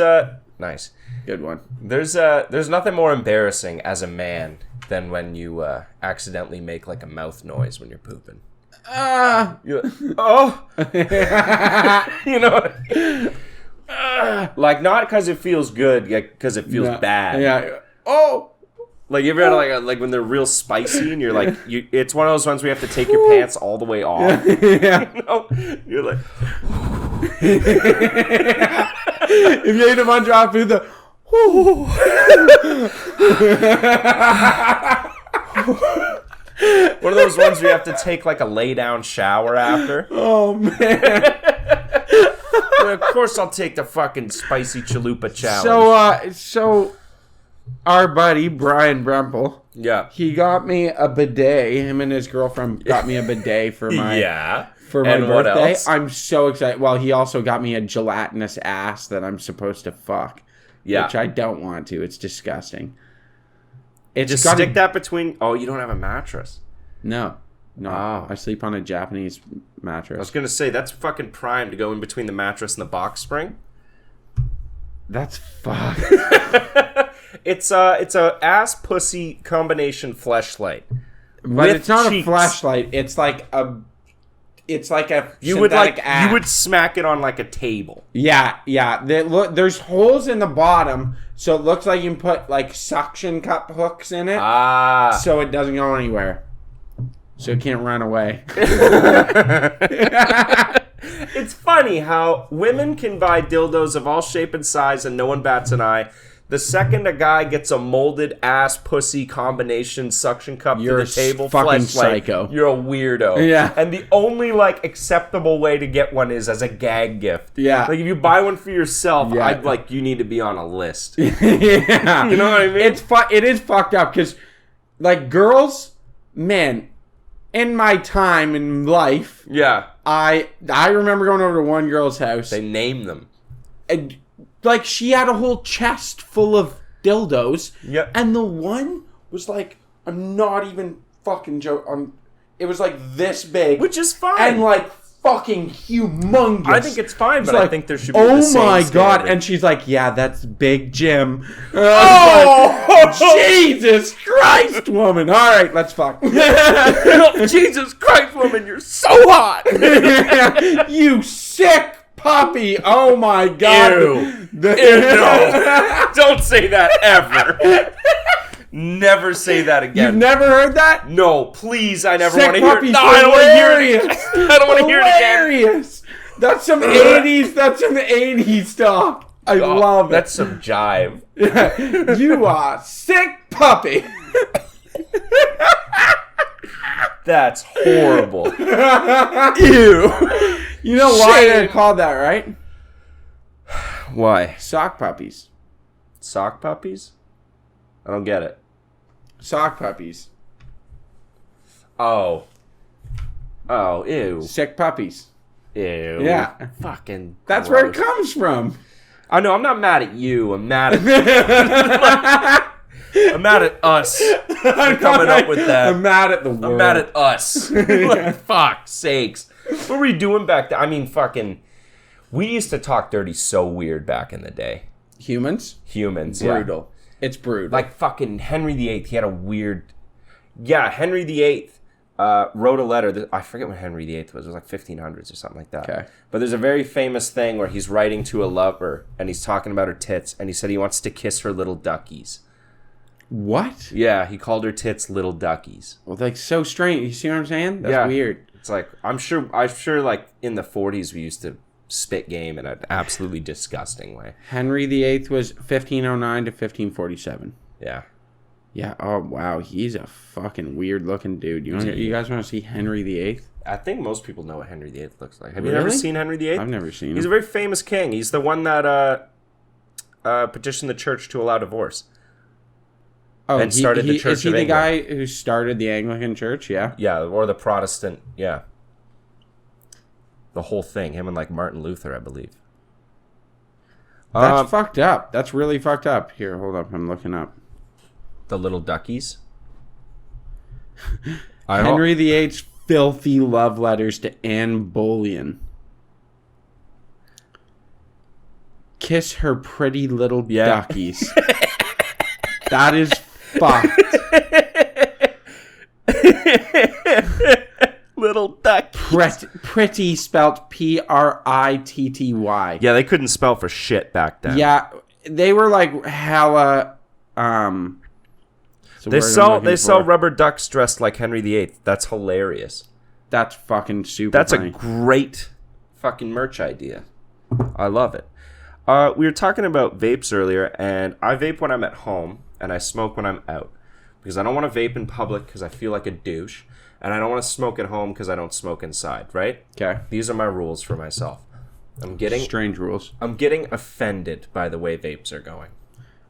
A: nice.
F: Good one.
A: There's nothing more embarrassing as a man than when you accidentally make like a mouth noise when you're pooping. You're like, oh. You know. Like, not because it feels good, because it feels bad.
F: Yeah. Oh.
A: Like, you ever had like when they're real spicy and you're like, it's one of those ones where you have to take your pants all the way off.
F: Yeah.
A: You know? You're like,
F: if you ate a bunch of hot food,
A: one of those ones where you have to take like a lay down shower after.
F: Oh man.
A: Well, of course I'll take the fucking spicy chalupa challenge.
F: So our buddy Brian Bremple, he got me a bidet. Him and his girlfriend got me a bidet for my for my birthday. What else? I'm so excited. Well, he also got me a gelatinous ass that I'm supposed to fuck. Yeah, which I don't want to. It's disgusting.
A: It's just stick that between. Oh, you don't have a mattress.
F: No. Oh. I sleep on a Japanese mattress.
A: I was gonna say that's fucking prime to go in between the mattress and the box spring.
F: That's fucked.
A: It's a ass pussy combination fleshlight.
F: But it's not cheeks. A flashlight. It's like a
A: you would like ass. You would smack it on like a table.
F: Yeah. There's holes in the bottom, so it looks like you can put like suction cup hooks in it. So it doesn't go anywhere. So it can't run away.
A: It's funny how women can buy dildos of all shape and size and no one bats an eye. The second a guy gets a molded ass pussy combination suction cup to the table,
F: fucking psycho.
A: You're a weirdo.
F: Yeah.
A: And the only like acceptable way to get one is as a gag gift.
F: Yeah.
A: Like if you buy one for yourself, I'd like you need to be on a list.
F: Yeah.
A: You know what I mean?
F: It is fucked up because like girls, man, in my time in life, I remember going over to one girl's house.
A: They name them.
F: And like she had a whole chest full of dildos.
A: Yep.
F: And the one was like, I'm not even fucking joking. It was like this big.
A: Which is fine.
F: And like fucking humongous.
A: I think it's fine, but
F: like,
A: I think there should be the same
F: my
A: standard.
F: God. And she's like, yeah, that's Big Jim. Like, Jesus Christ, woman. All right, let's fuck.
A: Jesus Christ, woman, you're so hot.
F: You sick puppy. Oh my God.
A: Ew. No. Don't say that ever. Never say that again.
F: You've never heard that?
A: No, please. I never
F: Sick
A: want to hear it.
F: puppy's
A: No, I don't want to hear it.
F: hilarious.
A: I don't want to hear it again.
F: Hilarious. That's some 80s. That's some 80s talk. I love it.
A: That's some jive.
F: You are sick puppy.
A: That's horrible. Ew.
F: You know why they're called that, right?
A: Why?
F: Sock puppies.
A: Sock puppies? I don't get it.
F: Sock puppies.
A: Oh, ew.
F: Sick puppies.
A: Ew.
F: Yeah.
A: Fucking
F: That's
A: gross.
F: where it comes from.
A: I know, I'm not mad at you. I'm mad at I'm mad at us for coming up with that.
F: I'm mad at the world.
A: I'm mad at us. Like, fuck sakes. What were we doing back then? I mean, fucking... We used to talk dirty so weird back in the day.
F: Humans?
A: Humans,
F: Brutal. Yeah. It's brutal.
A: Like fucking Henry VIII, he had a weird... Yeah, Henry VIII wrote a letter. I forget when Henry VIII was. It was like 1500s or something like that.
F: Okay.
A: But there's a very famous thing where he's writing to a lover, and he's talking about her tits, and he said he wants to kiss her little duckies.
F: What?
A: Yeah, he called her tits little duckies.
F: Well, like, so strange. You see what I'm saying? That's weird.
A: It's like, I'm sure like in the 40s we used to spit game in an absolutely disgusting way.
F: Henry VIII was 1509 to 1547.
A: Yeah.
F: Yeah. Oh, wow. He's a fucking weird looking dude. You guys want to see Henry VIII?
A: I think most people know what Henry VIII looks like. Have you ever seen Henry VIII?
F: I've never seen him.
A: He's a very famous king. He's the one that petitioned the church to allow divorce.
F: Oh,
A: and started the Church
F: is he
A: of
F: the
A: England.
F: guy who started the Anglican Church? Yeah.
A: Yeah, or the Protestant. Yeah. The whole thing. Him and like Martin Luther, I believe.
F: That's fucked up. That's really fucked up. Here, hold up. I'm looking up.
A: The little duckies.
F: Henry VIII's filthy love letters to Anne Boleyn. Kiss her pretty little duckies. That is fucked.
A: Little duckies.
F: Pretty spelt Pritty.
A: Yeah, they couldn't spell for shit back then.
F: Yeah, they were like hella.
A: They sell rubber ducks dressed like Henry VIII. That's hilarious.
F: That's fucking super.
A: That's
F: funny.
A: a great fucking merch idea. I love it. We were talking about vapes earlier, and I vape when I'm at home, and I smoke when I'm out. Because I don't want to vape in public because I feel like a douche, and I don't want to smoke at home because I don't smoke inside, right?
F: Okay.
A: These are my rules for myself.
F: Strange rules.
A: I'm getting offended by the way vapes are going.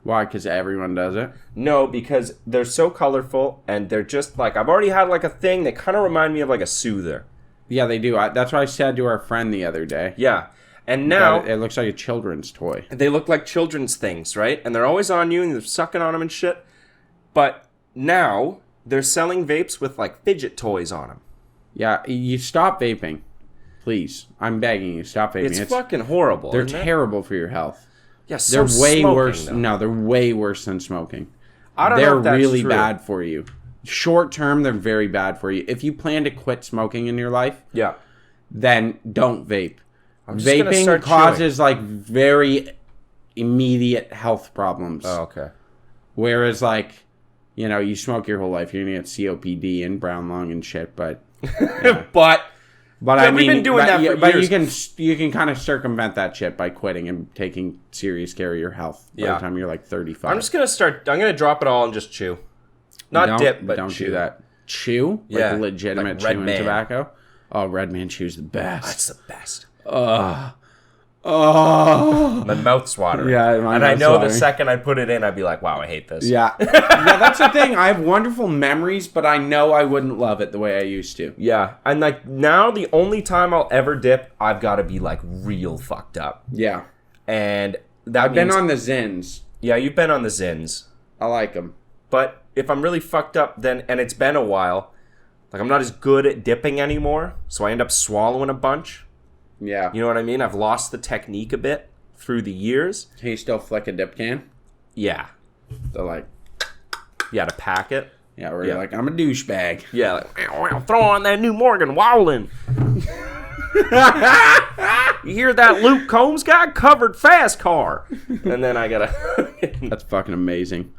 F: Why? Because everyone does it?
A: No, because they're so colorful, and they're just like, I've already had like a thing. They kind of remind me of like a soother.
F: Yeah, they do. That's what I said to our friend the other day.
A: Yeah. And now...
F: It looks like a children's toy.
A: They look like children's things, right? And they're always on you, and they're sucking on them and shit. But now, they're selling vapes with like fidget toys on them.
F: Yeah, you stop vaping. Please. I'm begging you, stop vaping.
A: It's fucking horrible.
F: They're terrible for your health.
A: Yeah,
F: they're way worse.
A: Though.
F: No, they're way worse than smoking.
A: I don't know if that's
F: really
A: true.
F: bad for you. Short term, they're very bad for you. If you plan to quit smoking in your life, then don't vape. Vaping causes like very immediate health problems.
A: Oh, okay.
F: Whereas like, you smoke your whole life, you're gonna get COPD and brown lung and shit. But But I mean,
A: we've been doing that for years.
F: But you can kind of circumvent that shit by quitting and taking serious care of your health by the time you're like 35.
A: I'm gonna drop it all and just chew. Not dip, but
F: don't
A: chew.
F: Do that. Chew?
A: Yeah.
F: Like legitimate
A: like
F: chewing tobacco? Oh, Red Man Chew's the best.
A: That's the best.
F: My
A: mouth's watering.
F: Yeah,
A: and I know the second I put it in, I'd be like, wow, I hate this.
F: Yeah. Yeah, that's the thing. I have wonderful memories, but I know I wouldn't love it the way I used to.
A: Yeah. And like now the only time I'll ever dip, I've got to be like real fucked up.
F: Yeah.
A: And that
F: I've been on the Zins.
A: Yeah, you've been on the Zins.
F: I like them.
A: But if I'm really fucked up, then, and it's been a while, like I'm not as good at dipping anymore, so I end up swallowing a bunch.
F: Yeah.
A: You know what I mean? I've lost the technique a bit through the years.
F: Can you still flick a dip can?
A: Yeah.
F: So like...
A: Yeah, to pack it.
F: Yeah, where you're like, I'm a douchebag.
A: Yeah, like, throw on that new Morgan Wallen. You hear that Luke Combs got covered fast car. And then I gotta...
F: That's fucking amazing.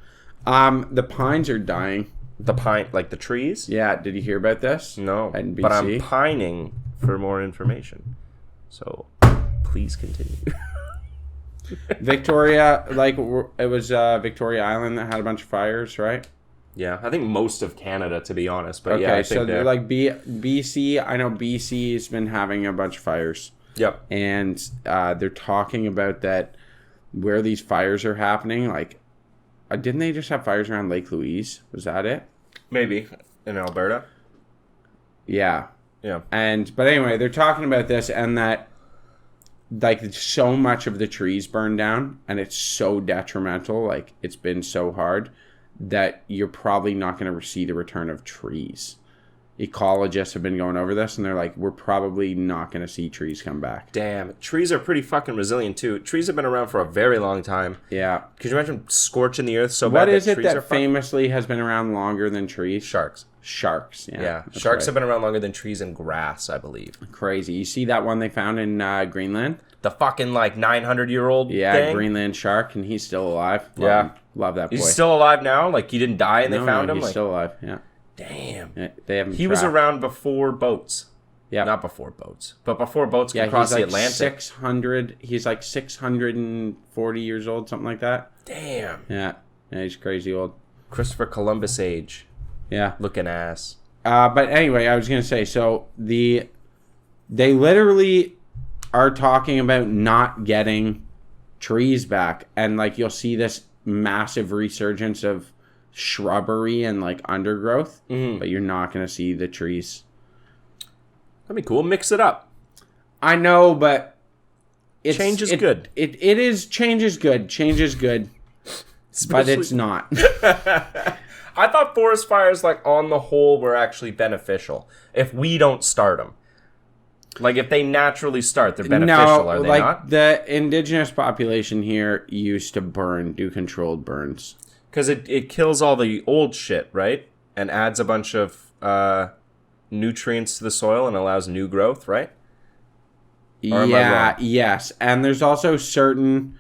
F: The pines are dying.
A: The pine, like the trees?
F: Yeah, did you hear about this?
A: No,
F: NBC?
A: but I'm pining for more information. So, please continue.
F: Victoria, like, it was Victoria Island that had a bunch of fires, right?
A: Yeah, I think most of Canada, to be honest. But
F: okay,
A: yeah, I
F: so
A: think
F: like BC, I know BC's been having a bunch of fires.
A: Yep.
F: And they're talking about that where these fires are happening. Like, didn't they just have fires around Lake Louise? Was that it?
A: Maybe in Alberta.
F: Yeah.
A: Yeah.
F: But anyway, they're talking about this and that like so much of the trees burned down and it's so detrimental, like it's been so hard that you're probably not going to see the return of trees. Ecologists have been going over this and they're like, we're probably not going to see trees come back.
A: Damn. Trees are pretty fucking resilient too. Trees have been around for a very long time.
F: Yeah.
A: Could you imagine scorching the earth so bad?
F: What is it
A: trees
F: that
A: are
F: famously has been around longer than trees?
A: Sharks.
F: Sharks.
A: Yeah.
F: That's
A: Sharks
F: right.
A: have been around longer than trees and grass, I believe.
F: Crazy. You see that one they found in Greenland?
A: The fucking like 900-year-old
F: Yeah,
A: thing?
F: Greenland shark, and he's still alive. Love that boy.
A: He's still alive now? Like he didn't die and they found him?
F: He's
A: Like,
F: still alive. Yeah.
A: damn.
F: Yeah, they haven't.
A: He was around before boats.
F: Yeah.
A: Not before boats, but before boats could
F: Yeah,
A: cross
F: he's like
A: the Atlantic.
F: 600. He's like 640 years old, something like that.
A: Damn.
F: Yeah. Yeah, he's crazy old.
A: Christopher Columbus age.
F: Yeah.
A: Looking ass.
F: But anyway, I was gonna say, so they literally are talking about not getting trees back, and like you'll see this massive resurgence of shrubbery and like undergrowth, but you're not gonna see the trees.
A: That'd be cool. Mix it up.
F: I know, but
A: Change is good.
F: It is change is good. Change is good, but it's not.
A: I thought forest fires, like on the whole, were actually beneficial if we don't start them. Like if they naturally start, they're beneficial. Are they
F: like
A: not?
F: the indigenous population here used to do controlled burns.
A: Because it kills all the old shit, right? And adds a bunch of nutrients to the soil and allows new growth, right? Or am I wrong?
F: Yes. And there's also certain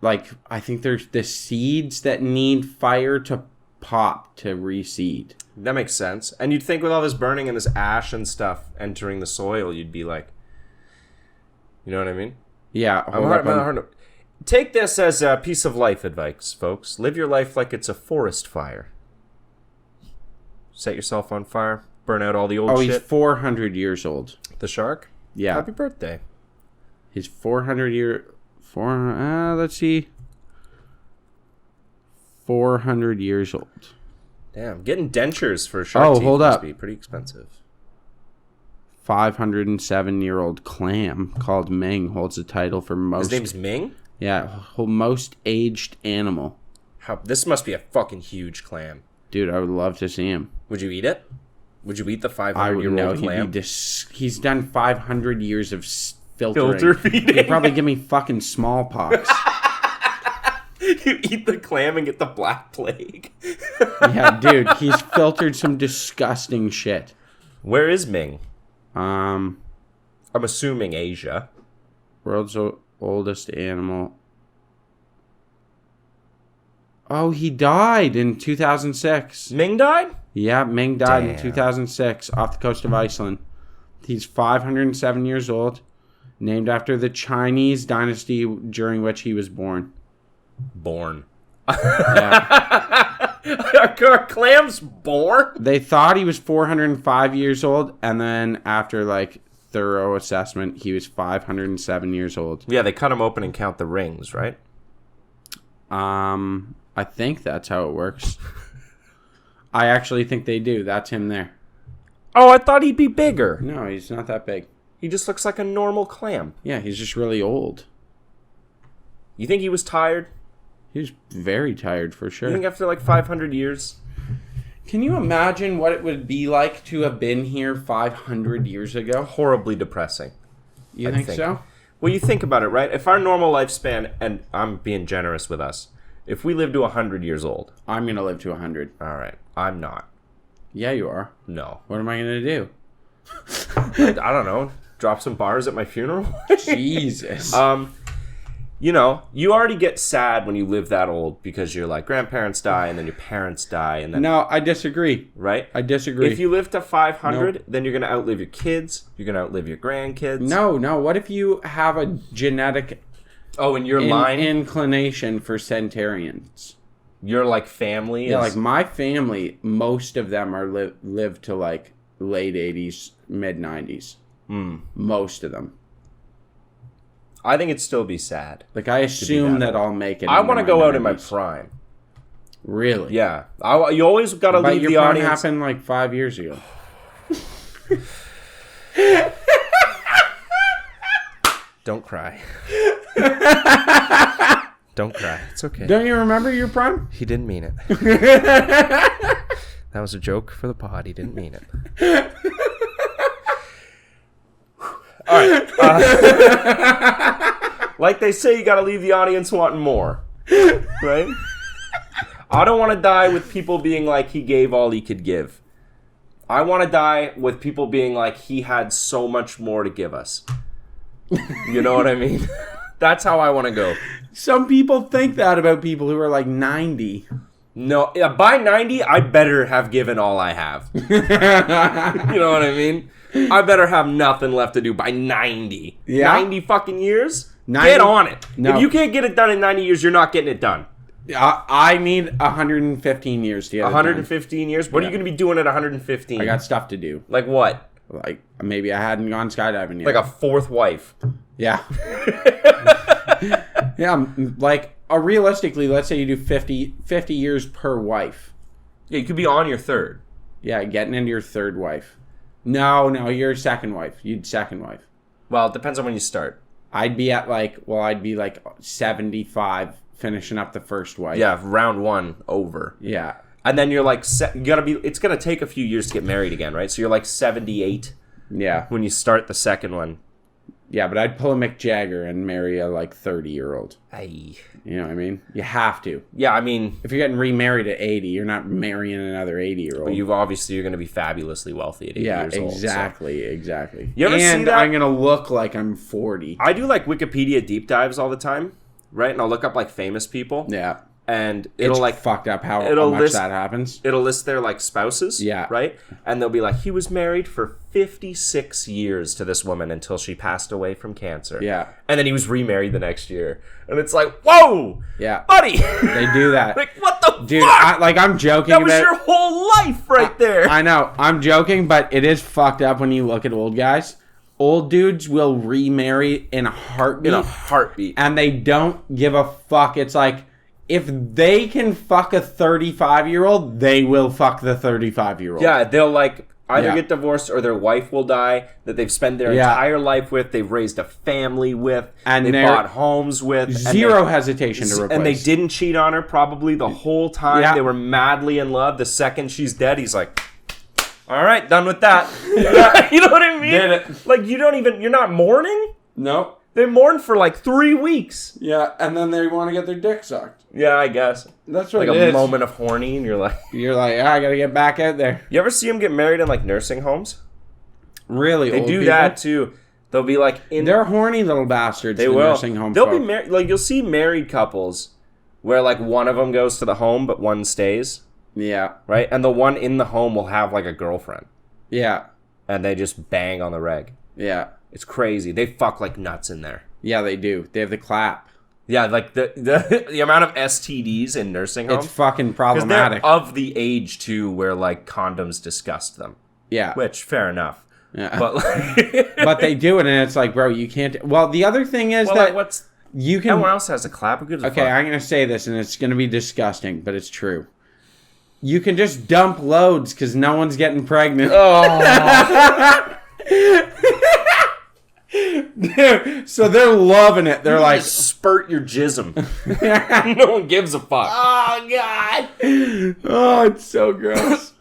F: like I think there's the seeds that need fire to pop to reseed.
A: That makes sense. And you'd think with all this burning and this ash and stuff entering the soil, you'd be like, you know what I mean?
F: Yeah.
A: Take this as a piece of life advice, folks. Live your life like it's a forest fire. Set yourself on fire. Burn out all the old shit.
F: He's 400 years old.
A: The shark?
F: Yeah.
A: Happy birthday.
F: He's 400 let's see. 400 years old.
A: Damn, getting dentures for shark teeth
F: hold
A: must
F: up.
A: be pretty expensive.
F: 507-year-old clam called Ming holds the title for most.
A: His name's Ming?
F: Yeah, most aged animal.
A: This must be a fucking huge clam.
F: Dude, I would love to see him.
A: Would you eat it? Would you eat the
F: I would know.
A: 500-year-old clam?
F: He's done 500 years of filtering.
A: Filter feeding.
F: He'd probably give me fucking smallpox.
A: You eat the clam and get the Black Plague.
F: Yeah, dude, he's filtered some disgusting shit.
A: Where is Ming?
F: I'm
A: assuming Asia.
F: World's oldest animal. Oh, he died in 2006.
A: Ming died?
F: Yeah, Ming died in
A: Damn.
F: 2006 off the coast of Iceland. He's 507 years old, named after the Chinese dynasty during which he was born.
A: Born.
F: Yeah.
A: Are clams born?
F: They thought he was 405 years old, and then after like thorough assessment, he was 507 years old.
A: Yeah, they cut him open and count the rings, right?
F: I think that's how it works. I actually think they do. That's him there.
A: Oh, I thought he'd be bigger.
F: No, he's not that big.
A: He just looks like a normal clam.
F: Yeah, he's just really old.
A: You think he was tired?
F: He was very tired for sure.
A: You think after like 500 years?
F: Can you imagine what it would be like to have been here 500 years ago?
A: Horribly depressing.
F: You think so?
A: Well, you think about it, right? If our normal lifespan, and I'm being generous with us, if we live to 100 years old.
F: I'm going to live to 100.
A: All right. I'm not.
F: Yeah, you are.
A: No.
F: What am I going to do?
A: I don't know. Drop some bars at my funeral?
F: Jesus.
A: You know, you already get sad when you live that old because your like grandparents die and then your parents die and then
F: No, I disagree.
A: right?
F: I disagree.
A: If you live to 500,
F: Nope.
A: then you're going to outlive your kids, you're going to outlive your grandkids.
F: No. What if you have a genetic
A: Oh, and your line,
F: inclination for centenarians?
A: your like family
F: Yeah,
A: is
F: like my family, most of them are live to like late 80s, mid 90s. Most of them.
A: I think it'd still be sad.
F: Like I assume
A: that
F: that I'll make it.
A: I
F: into
A: want to
F: my
A: go out in my
F: 90s.
A: prime.
F: Really?
A: Yeah. You always got to leave
F: your
A: the
F: pun
A: audience.
F: happened like 5 years ago.
A: Don't cry. Don't cry. It's okay.
F: Don't you remember your prime?
A: He didn't mean it. That was a joke for the pod. He didn't mean it. All right. Like they say, you got to leave the audience wanting more. Right? I don't want to die with people being like, he gave all he could give. I want to die with people being like, he had so much more to give us. You know what I mean? That's how I want to go.
F: Some people think that about people who are like 90.
A: No, by 90, I better have given all I have. You know what I mean? I better have nothing left to do by 90.
F: Yeah.
A: 90 fucking years?
F: 90?
A: Get on it.
F: No.
A: If you can't get it done in 90 years, you're not getting it done.
F: I need 115 years to get
A: 115 years? What are
F: Yeah.
A: you going to be doing at 115?
F: I got stuff to do.
A: Like what?
F: Like, maybe I hadn't gone skydiving yet.
A: Like a fourth wife.
F: Yeah. Yeah, like, realistically, let's say you do 50 years per wife.
A: Yeah, you could be on your third.
F: Yeah, getting into your third wife. No, your second wife. You'd second wife.
A: Well, it depends on when you start.
F: I'd be like 75 finishing up the first wife.
A: Yeah, round one over.
F: Yeah.
A: And then you're like, it's going to take a few years to get married again, right? So you're like 78
F: Yeah.
A: when you start the second one.
F: Yeah, but I'd pull a Mick Jagger and marry a 30-year-old.
A: Aye.
F: You know what I mean? You have to.
A: Yeah, I mean,
F: If you're getting remarried at 80, you're not marrying another 80-year-old.
A: but you're going to be fabulously wealthy at 80 years old. So.
F: Exactly.
A: You ever
F: and
A: see that?
F: I'm going to look like I'm 40.
A: I do like Wikipedia deep dives all the time, right? And I'll look up like famous people.
F: Yeah.
A: And
F: It's
A: it'll
F: fucked up how
A: it'll
F: much
A: list-
F: that happens.
A: It'll list their like spouses.
F: Yeah.
A: Right? And they'll be like, he was married for 56 years to this woman until she passed away from cancer.
F: Yeah.
A: And then he was remarried the next year. And it's like, whoa!
F: Yeah.
A: Buddy!
F: They do that.
A: Like, what the
F: Dude,
A: fuck?
F: I'm joking
A: That was
F: about...
A: your whole life right there.
F: I know. I'm joking, but it is fucked up when you look at old guys. Old dudes will remarry in a heartbeat.
A: In a heartbeat.
F: And they don't give a fuck. It's like, if they can fuck a 35-year-old, they will fuck the 35-year-old.
A: Yeah, they'll like either
F: Yeah.
A: get divorced or their wife will die that they've spent their
F: Yeah.
A: entire life with, they've raised a family with,
F: And
A: they
F: they're-
A: bought homes with.
F: Zero hesitation to replace.
A: And they didn't cheat on her probably the whole time.
F: Yeah.
A: They were madly in love. The second she's dead, he's like, all right, done with that. You know what I mean?
F: Did it.
A: Like, you're not mourning?
F: Nope.
A: They mourned for like 3 weeks.
F: Yeah, and then they want to get their dick sucked.
A: Yeah, I guess.
F: That's what
A: Like
F: it
A: a
F: is.
A: moment of horny, and you're like...
F: You're like, I gotta get back out there.
A: You ever see them get married in like nursing homes?
F: Really,
A: They
F: old
A: do
F: people?
A: that too. They'll be like in...
F: They're horny little bastards.
A: They
F: the
A: will.
F: Nursing home
A: They'll
F: folk.
A: be married. Like you'll see married couples where like one of them goes to the home, but one stays,
F: Yeah,
A: right? And the one in the home will have like a girlfriend,
F: yeah,
A: and they just bang on the reg.
F: yeah,
A: It's crazy. They fuck like nuts in there.
F: yeah. They do. They have the clap.
A: Yeah, like the amount of STDs in nursing homes.
F: It's fucking
A: Because they're
F: problematic.
A: of the age too where like condoms disgust them.
F: Yeah,
A: Which fair enough.
F: yeah.
A: But like,
F: But they do it, and it's like, bro, you can't. Well, the other thing is
A: well,
F: that
A: like, what's
F: you can.
A: everyone else has a clap. Who gives a
F: Okay,
A: fuck?
F: I'm gonna say this, and it's gonna be disgusting, but it's true. You can just dump loads because no one's getting pregnant.
A: Oh.
F: So they're loving it. They're like,
A: Just spurt your jism. No one gives a fuck.
F: oh god, oh, it's so gross.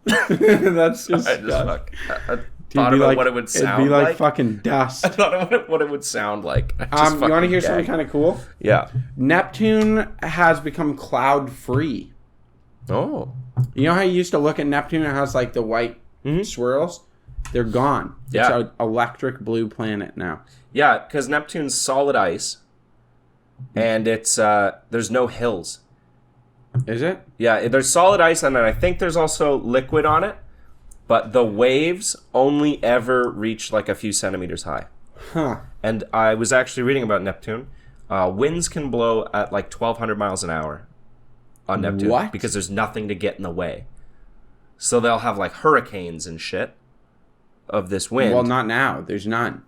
F: That's just.
A: I just fuck. I
F: It'd
A: thought
F: be
A: about
F: like-
A: what it would sound
F: It'd be like
A: like.
F: fucking dust.
A: I thought about what it would sound like. I just
F: You want to
A: fucking
F: hear something
A: gagged.
F: kind of cool?
A: Yeah.
F: Neptune has become cloud free.
A: Oh.
F: You know how you used to look at Neptune and it has like the white swirls? They're gone.
A: Yeah.
F: It's an electric blue planet now.
A: Yeah, because Neptune's solid ice, and it's there's no hills.
F: Is it?
A: Yeah, there's solid ice, and then I think there's also liquid on it, but the waves only ever reach like a few centimeters high.
F: Huh.
A: And I was actually reading about Neptune. Winds can blow at like 1,200 miles an hour on Neptune.
F: What?
A: Because there's nothing to get in the way. So they'll have like hurricanes and shit of this wind.
F: Well, not now. There's none.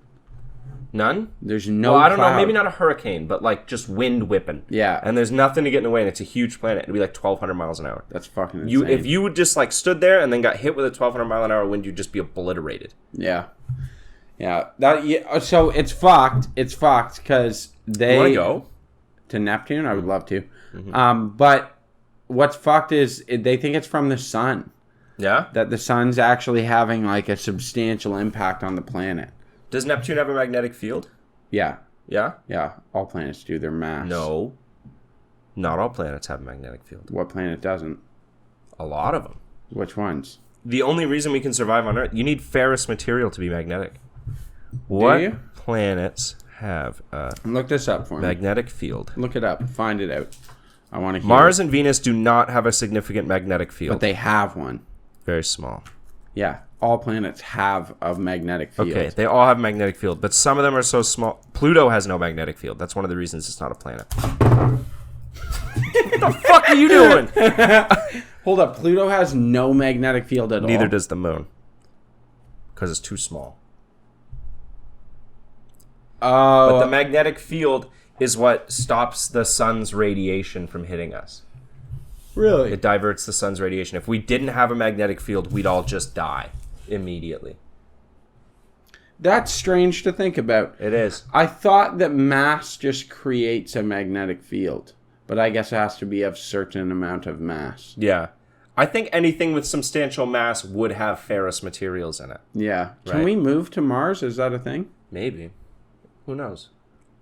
A: None?
F: There's no
A: Well, I don't know.
F: cloud.
A: Maybe not a hurricane, but like just wind whipping.
F: Yeah.
A: And there's nothing to get in the way, and it's a huge planet. It'd be like 1,200 miles an hour.
F: That's fucking insane.
A: If you would just like stood there and then got hit with a 1,200 mile an hour wind, you'd just be obliterated.
F: Yeah. Yeah. So it's fucked. It's fucked because they...
A: You want to go?
F: To Neptune? I would love to.
A: Mm-hmm.
F: But what's fucked is they think it's from the sun.
A: Yeah?
F: That the sun's actually having like a substantial impact on the planet.
A: Does Neptune have a magnetic field?
F: Yeah.
A: Yeah?
F: Yeah. All planets do. Their mass.
A: No. Not all planets have a magnetic field.
F: What planet doesn't?
A: A lot of them.
F: Which ones?
A: The only reason we can survive on Earth, you need ferrous material to be magnetic. What
F: you?
A: planets have a
F: Look this up for me.
A: magnetic field?
F: Look it up. Find it out. I want to hear
A: Mars
F: it.
A: and Venus do not have a significant magnetic field.
F: But they have one.
A: Very small.
F: Yeah. All planets have a magnetic field.
A: Okay, they all have magnetic field, but some of them are so small. Pluto has no magnetic field. That's one of the reasons it's not a planet. What the fuck are you doing?
F: Hold up. Pluto has no magnetic field at all.
A: Neither does the moon. Because it's too small.
F: Oh.
A: But the magnetic field is what stops the sun's radiation from hitting us.
F: Really?
A: It diverts the sun's radiation. If we didn't have a magnetic field, we'd all just die immediately.
F: That's strange to think about.
A: It is.
F: I thought that mass just creates a magnetic field, but I guess it has to be of certain amount of mass.
A: Yeah. I think anything with substantial mass would have ferrous materials in it.
F: Yeah. Can
A: Right.
F: we move to Mars? Is that a thing?
A: Maybe. Who knows?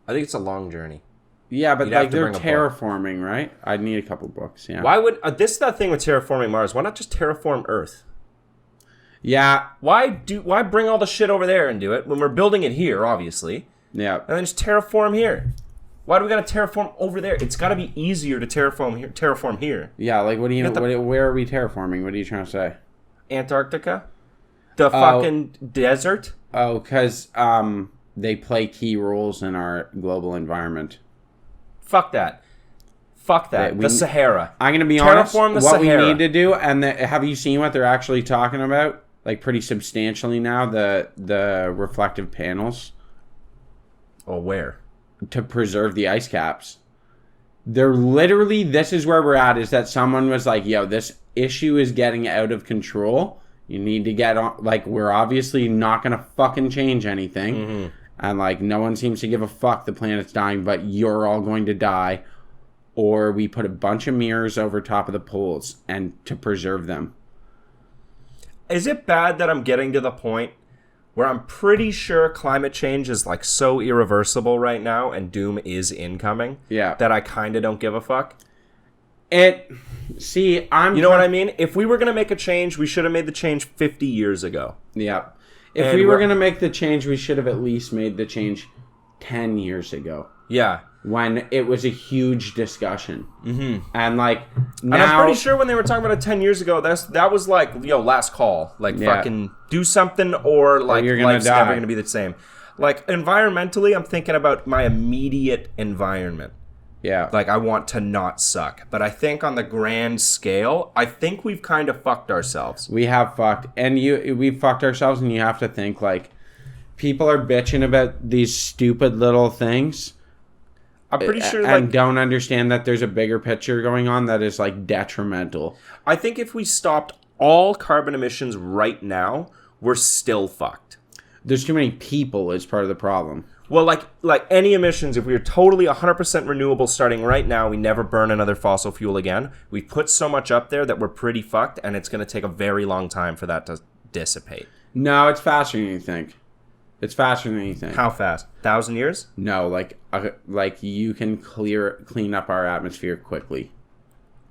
A: I think it's a long journey.
F: Yeah, but
A: You'd have
F: like
A: to
F: they're
A: bring a book.
F: terraforming, right? I'd need a couple books, yeah.
A: Why would... this is the thing with terraforming Mars. Why not just terraform Earth?
F: Yeah.
A: Why bring all the shit over there and do it when we're building it here, obviously,
F: Yeah.
A: and then just terraform here? Why do we gotta terraform over there? It's gotta be easier to terraform here.
F: Yeah, like what do you
A: Get the-
F: where are we terraforming? What are you trying to say?
A: Antarctica? The fucking desert?
F: Oh, cuz they play key roles in our global environment.
A: Fuck that. Fuck that.
F: We-
A: The Sahara.
F: I'm going to be honest,
A: Terraform the
F: what
A: Sahara.
F: we need to do, and have you seen what they're actually talking about? Like pretty substantially now, the reflective panels
A: Oh, where?
F: to preserve the ice caps. They're literally, this is where we're at, is that someone was like, yo, this issue is getting out of control. You need to get on, like, we're obviously not going to fucking change anything.
A: Mm-hmm.
F: And, like, no one seems to give a fuck the planet's dying, but you're all going to die. Or we put a bunch of mirrors over top of the poles and to preserve them.
A: Is it bad that I'm getting to the point where I'm pretty sure climate change is like so irreversible right now and doom is incoming?
F: Yeah.
A: That I kind of don't give a fuck?
F: See,
A: You know what I mean? If we were going to make a change, we should have made the change 50 years ago.
F: Yeah. If
A: And
F: we were
A: we're-
F: going to make the change, we should have at least made the change 10 years ago.
A: Yeah.
F: When it was a huge discussion. Mm-hmm. And like now,
A: And I'm pretty sure when they were talking about it 10 years ago, that was like, last call. Like,
F: Yeah.
A: fucking do something or like
F: you're gonna
A: life's
F: die.
A: never going to be the same. Like, environmentally, I'm thinking about my immediate environment.
F: yeah,
A: Like, I want to not suck. But I think on the grand scale, I think we've kind of fucked ourselves.
F: we have fucked, and we fucked ourselves, and you have to think like people are bitching about these stupid little things.
A: I'm pretty sure,
F: and
A: like,
F: don't understand that there's a bigger picture going on that is like detrimental.
A: I think if we stopped all carbon emissions right now, we're still fucked.
F: There's too many people is part of the problem.
A: Well, like any emissions, if we were totally 100% renewable starting right now, we never burn another fossil fuel again. We put so much up there that we're pretty fucked, and it's going to take a very long time for that to dissipate.
F: No, it's faster than you think. It's faster than you think.
A: How fast? 1,000 years?
F: No, like you can clean up our atmosphere quickly,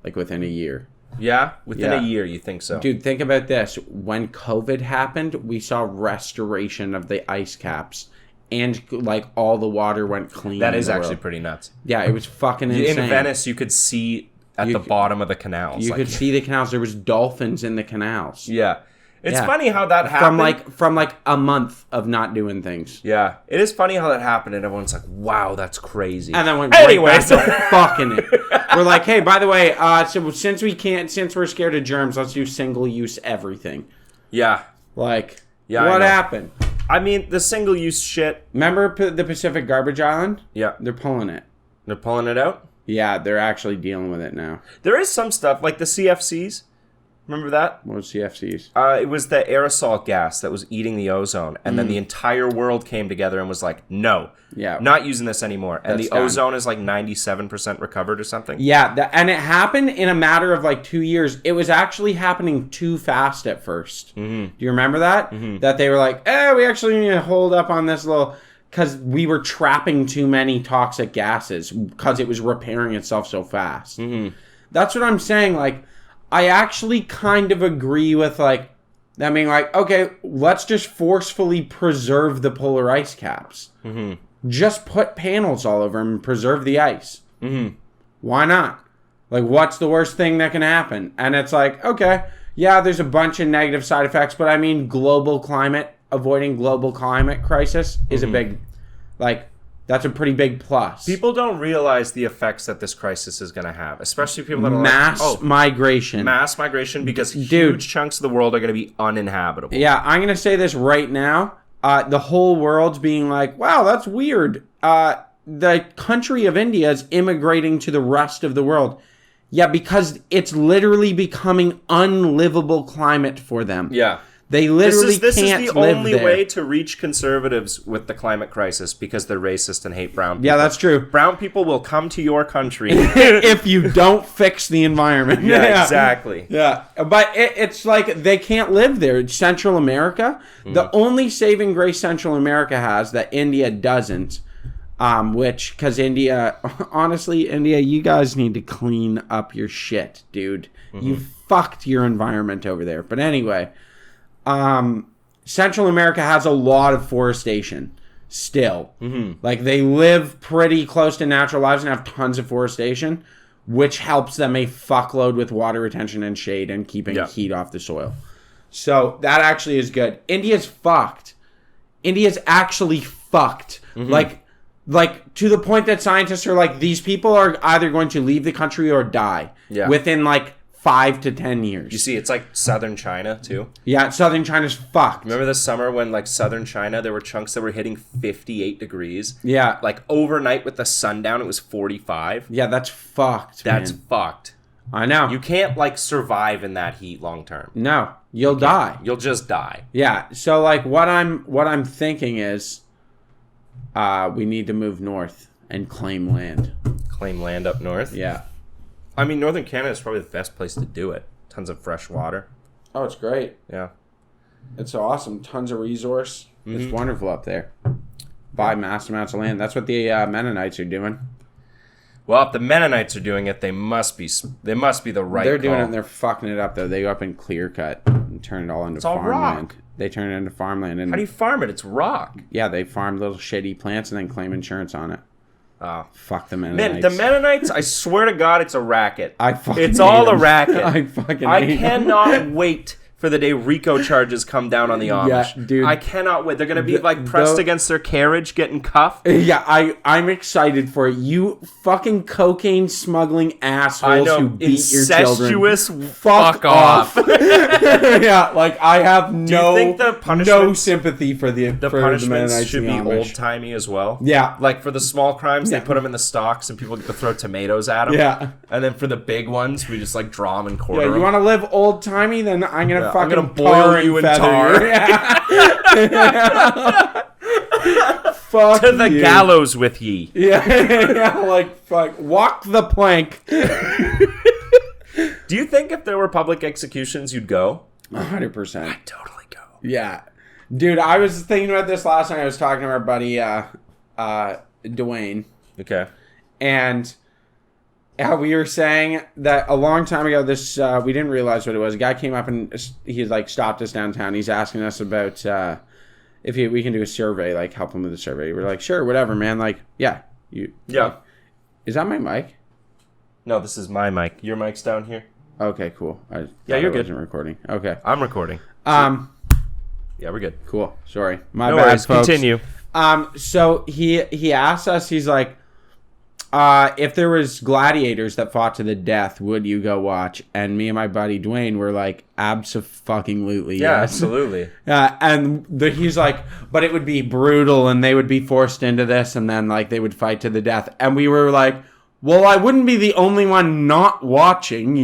F: like within a year.
A: Yeah? Within
F: Yeah.
A: a year, you think so?
F: Dude, think about this. When COVID happened, we saw restoration of the ice caps. And, like, all the water went clean.
A: That
F: in
A: is
F: the
A: actually
F: world.
A: pretty nuts.
F: Yeah, it was fucking insane.
A: In Venice, you could see at the bottom of the canals.
F: You could see the canals. There was dolphins in the canals.
A: Yeah. It's
F: Yeah.
A: funny how that happened.
F: From like a month of not doing things.
A: Yeah. It is funny how that happened, and everyone's like, wow, that's crazy.
F: And then went
A: Anyway,
F: right back to fucking it. We're like, hey, by the way, so since we're scared of germs, let's do single use everything.
A: Yeah.
F: Like,
A: Yeah, I
F: what
A: know.
F: happened?
A: I mean, the single-use shit.
F: Remember the Pacific Garbage Island?
A: Yeah.
F: They're pulling it.
A: They're pulling it out?
F: Yeah, they're actually dealing with it now.
A: There is some stuff, like the CFCs. Remember that?
F: What was CFCs?
A: It was the aerosol gas that was eating the ozone. And then the entire world came together and was like, no, not using this anymore. And
F: That's
A: the ozone is like 97% recovered or something.
F: Yeah, and it happened in a matter of like 2 years. It was actually happening too fast at first. Do you remember that? That they were like, we actually need to hold up on this little... Because we were trapping too many toxic gases because it was repairing itself so fast. That's what I'm saying. Like, I actually kind of agree with, like, that being like, okay, let's just forcefully preserve the polar ice caps. Just put panels all over them and preserve the ice. Why not? Like, what's the worst thing that can happen? And it's like, okay, yeah, there's a bunch of negative side effects, but I mean, avoiding global climate crisis is a big, like, that's a pretty big plus.
A: People don't realize the effects that this crisis is going to have, especially people that are
F: mass migration.
A: Mass migration, because huge chunks of the world are going to be uninhabitable.
F: Yeah, I'm going to say this right now. The whole world's being like, wow, that's weird. The country of India is immigrating to the rest of the world. Yeah, because it's literally becoming unlivable climate for them.
A: Yeah.
F: They literally
A: this
F: can't
A: is the
F: live
A: only
F: there.
A: way to reach conservatives with the climate crisis, because they're racist and hate brown people.
F: Yeah, that's true.
A: Brown people will come to your country
F: if you don't fix the environment.
A: Yeah, exactly.
F: Yeah, but it's like they can't live there. Central America, the only saving grace Central America has that India doesn't, because India, honestly, India, you guys need to clean up your shit, dude. You fucked your environment over there. But anyway... Central America has a lot of forestation still. Like, they live pretty close to natural lives and have tons of forestation, which helps them a fuckload with water retention and shade and keeping heat off the soil. So that actually is good. India's fucked. India's actually fucked. Like to the point that scientists are like, these people are either going to leave the country or die within like 5 to 10 years.
A: You see, it's like southern China, too.
F: Yeah, southern China's fucked.
A: Remember this summer when, like, southern China, there were chunks that were hitting 58 degrees?
F: Yeah.
A: Like, overnight with the sun down, it was 45.
F: Yeah, that's fucked,
A: That's
F: man.
A: fucked.
F: I know.
A: You can't, like, survive in that heat long term.
F: No, you'll die.
A: You'll just die.
F: Yeah, so, like, what I'm thinking is we need to move north and claim land.
A: Claim land up north?
F: Yeah.
A: I mean, northern Canada is probably the best place to do it. Tons of fresh water.
F: Oh, it's great.
A: Yeah.
F: It's awesome. Tons of resource. It's wonderful up there. Buy mass amounts of land. That's what the Mennonites are doing.
A: Well, if the Mennonites are doing it, they must be the right
F: They're doing
A: call.
F: it and they're fucking it up, though. They go up and clear cut and turn it all into
A: all
F: farmland.
A: rock.
F: They turn it into farmland. And
A: How do you farm it? It's rock.
F: yeah, they farm little shitty plants and then claim insurance on it.
A: Oh.
F: Fuck the Mennonites.
A: Man, the Mennonites, I swear to God, it's a racket. It's
F: hate
A: all a
F: them.
A: racket.
F: I
A: I cannot wait for the day RICO charges come down on the Amish.
F: Yeah, dude.
A: I cannot wait. They're going to be like pressed against their carriage, getting cuffed.
F: Yeah, I'm excited for it. You fucking cocaine smuggling assholes who beat your children.
A: Incestuous fuck off.
F: Yeah, like I have no,
A: think the
F: no
A: punishments-
F: sympathy for the
A: Punishments
F: Mennonites
A: should be
F: and the Amish.
A: old-timey as well.
F: Yeah.
A: Like for the small crimes,
F: Yeah.
A: they put them in the stocks and people get to throw tomatoes at them.
F: Yeah.
A: And then for the big ones, we just like draw them and quarter
F: Yeah,
A: them.
F: you want to live old timey? Then I'm gonna fucking
A: I'm gonna boil you in tar.
F: Fuck
A: to the
F: you.
A: gallows with ye.
F: Yeah, like fuck. Walk the plank.
A: Do you think if there were public executions, you'd go?
F: 100%.
A: I'd totally go.
F: Yeah. Dude, I was thinking about this last night. I was talking to our buddy, Dwayne.
A: Okay.
F: And we were saying that a long time ago, this, we didn't realize what it was. A guy came up and he like stopped us downtown. He's asking us about if we can do a survey, like help him with a survey. We're like, sure, whatever, man. Like, yeah.
A: Yeah.
F: Is that my mic?
A: No, this is my mic. Your mic's down here.
F: Okay, cool.
A: Yeah, you're good.
F: Wasn't recording. Okay.
A: I'm recording.
F: Yeah,
A: we're good.
F: cool. Sorry. My
A: No
F: bad,
A: worries.
F: folks.
A: Continue.
F: So he asked us, he's like, if there was gladiators that fought to the death, would you go watch? And me and my buddy Dwayne were like, abso-fucking-lutely,
A: Yeah,
F: yes.
A: absolutely.
F: He's like, but it would be brutal, and they would be forced into this, and then like they would fight to the death. And we were like, well, I wouldn't be the only one not watching.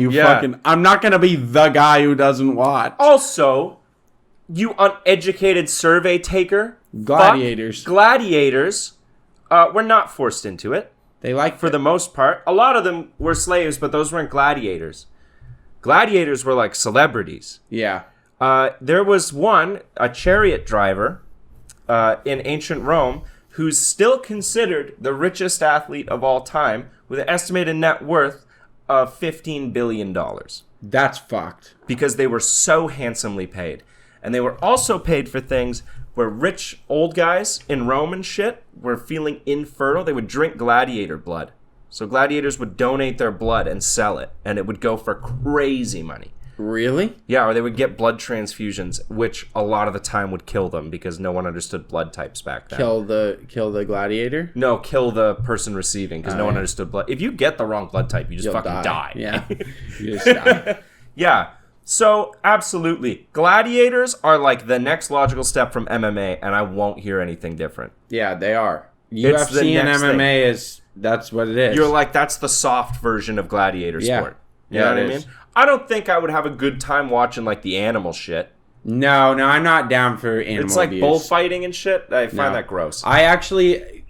F: I'm not gonna be the guy who doesn't watch.
A: Also, you uneducated survey taker.
F: Gladiators.
A: Gladiators were not forced into it.
F: They like
A: For the most part. A lot of them were slaves, but those weren't gladiators. Gladiators were like celebrities.
F: Yeah.
A: There was a chariot driver in ancient Rome, who's still considered the richest athlete of all time, with an estimated net worth of $15 billion.
F: That's fucked.
A: Because they were so handsomely paid. And they were also paid for things where rich old guys in Rome and shit were feeling infertile. They would drink gladiator blood. So gladiators would donate their blood and sell it, and it would go for crazy money.
F: Really?
A: Yeah, or they would get blood transfusions, which a lot of the time would kill them because no one understood blood types back then.
F: Kill the gladiator?
A: No, kill the person receiving because no one understood blood. If you get the wrong blood type, you just fucking die.
F: Yeah. You just die.
A: Yeah. So, absolutely. Gladiators are like the next logical step from MMA, and I won't hear anything different.
F: Yeah, they are.
A: It's the
F: UFC and
A: next
F: MMA that's what it is.
A: You're like, that's the soft version of gladiator sport. You know what I mean?
F: is.
A: I don't think I would have a good time watching like the animal shit.
F: No, I'm not down for animal
A: It's like
F: abuse.
A: bullfighting and shit. I find
F: No.
A: that gross.
F: I actually,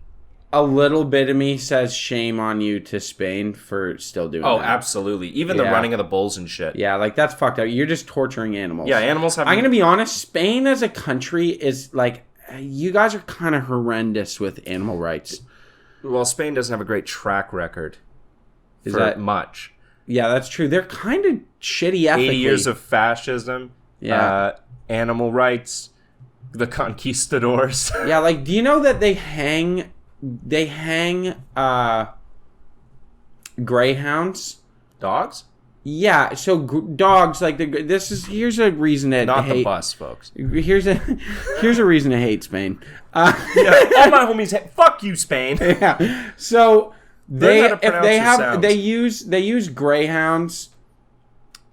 F: a little bit of me says shame on you to Spain for still doing
A: Oh,
F: that.
A: absolutely. Even the
F: Yeah.
A: running of the bulls and shit.
F: Yeah, like that's fucked up. You're just torturing animals.
A: Yeah, animals have...
F: I'm gonna be honest. Spain as a country is like, you guys are kind of horrendous with animal rights.
A: Well, Spain doesn't have a great track record.
F: Is
A: for
F: that
A: much?
F: Yeah, that's true. They're kind of shitty ethically.
A: 80 years of fascism.
F: Yeah.
A: Animal rights. The conquistadors.
F: Yeah, like, do you know that they hang greyhounds?
A: Dogs?
F: Yeah, so dogs, like, here's a reason to
A: Not
F: hate.
A: the bus, folks.
F: Here's a reason to hate Spain.
A: Yeah, all my homies fuck you, Spain.
F: Yeah. So
A: Learn how to pronounce your sounds.
F: they use greyhounds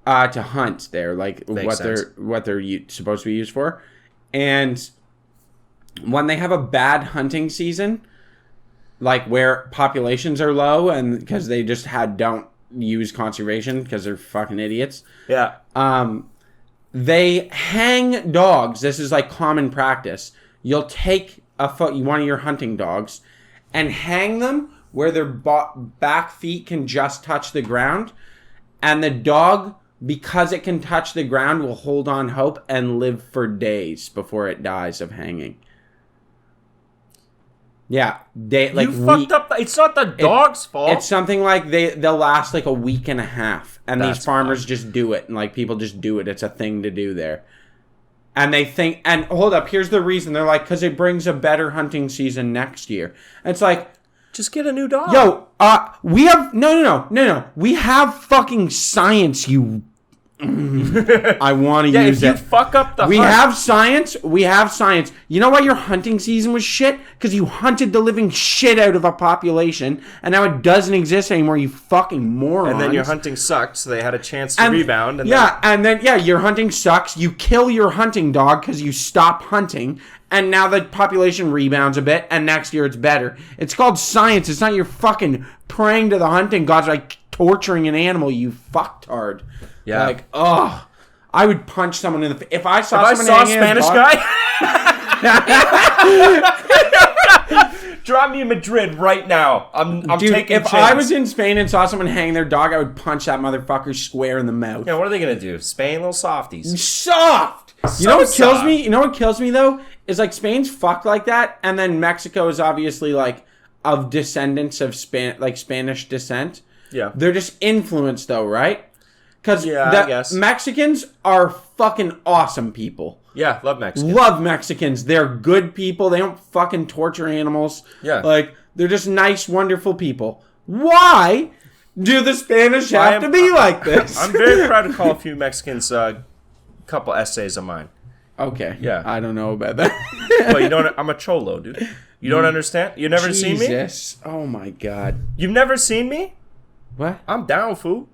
F: to hunt there, like
A: Makes sense.
F: what they're supposed to be used for. And when they have a bad hunting season, like where populations are low and because they just don't use conservation because they're fucking idiots.
A: Yeah.
F: They hang dogs. This is like common practice. You'll take one of your hunting dogs and hang them where their back feet can just touch the ground. And the dog, because it can touch the ground, will hold on hope and live for days before it dies of hanging. Yeah.
A: Fucked up. It's not the dog's fault.
F: It's something like they'll last like a week and a half. And
A: That's
F: these farmers
A: fine.
F: just do it. And like people just do it. It's a thing to do there. And they think, and hold up, here's the reason. They're like, because it brings a better hunting season next year. And it's like,
A: just get a new dog.
F: yo, we have, no. We have fucking science, you. I want to use
A: if
F: it.
A: you fuck up the
F: We
A: hunt.
F: have science. We have science. You know why your hunting season was shit? Because you hunted the living shit out of a population, and now it doesn't exist anymore, you fucking morons.
A: And then your hunting sucked, so they had a chance to rebound. And
F: your hunting sucks. You kill your hunting dog because you stop hunting, and now the population rebounds a bit, and next year it's better. It's called science. It's not your fucking praying to the hunting gods like torturing an animal, you fucktard.
A: Yeah.
F: Like, oh, I would punch someone in the... If I saw
A: a Spanish guy, drop me in Madrid right now. I'm
F: Dude,
A: taking
F: if
A: chance.
F: I was in Spain and saw someone hang their dog, I would punch that motherfucker square in the mouth.
A: Yeah, what are they gonna do? Spain, little softies.
F: Soft. You
A: So
F: know what kills
A: soft.
F: me? You know what kills me though is like Spain's fucked like that, and then Mexico is obviously like of descendants of Spanish descent.
A: Yeah.
F: They're just influenced though, right? Because
A: I guess.
F: Mexicans are fucking awesome people.
A: Yeah, love Mexican.
F: Love Mexicans. They're good people. They don't fucking torture animals.
A: Yeah.
F: Like, they're just nice, wonderful people. Why do the Spanish have to be like this?
A: I'm very proud to call a few Mexicans a couple essays of mine.
F: Okay.
A: Yeah.
F: I don't know about that.
A: Well, you don't. I'm a cholo, dude. You don't understand? You never seen me?
F: Jesus. Oh my God.
A: You've never seen me?
F: What?
A: I'm down, fool.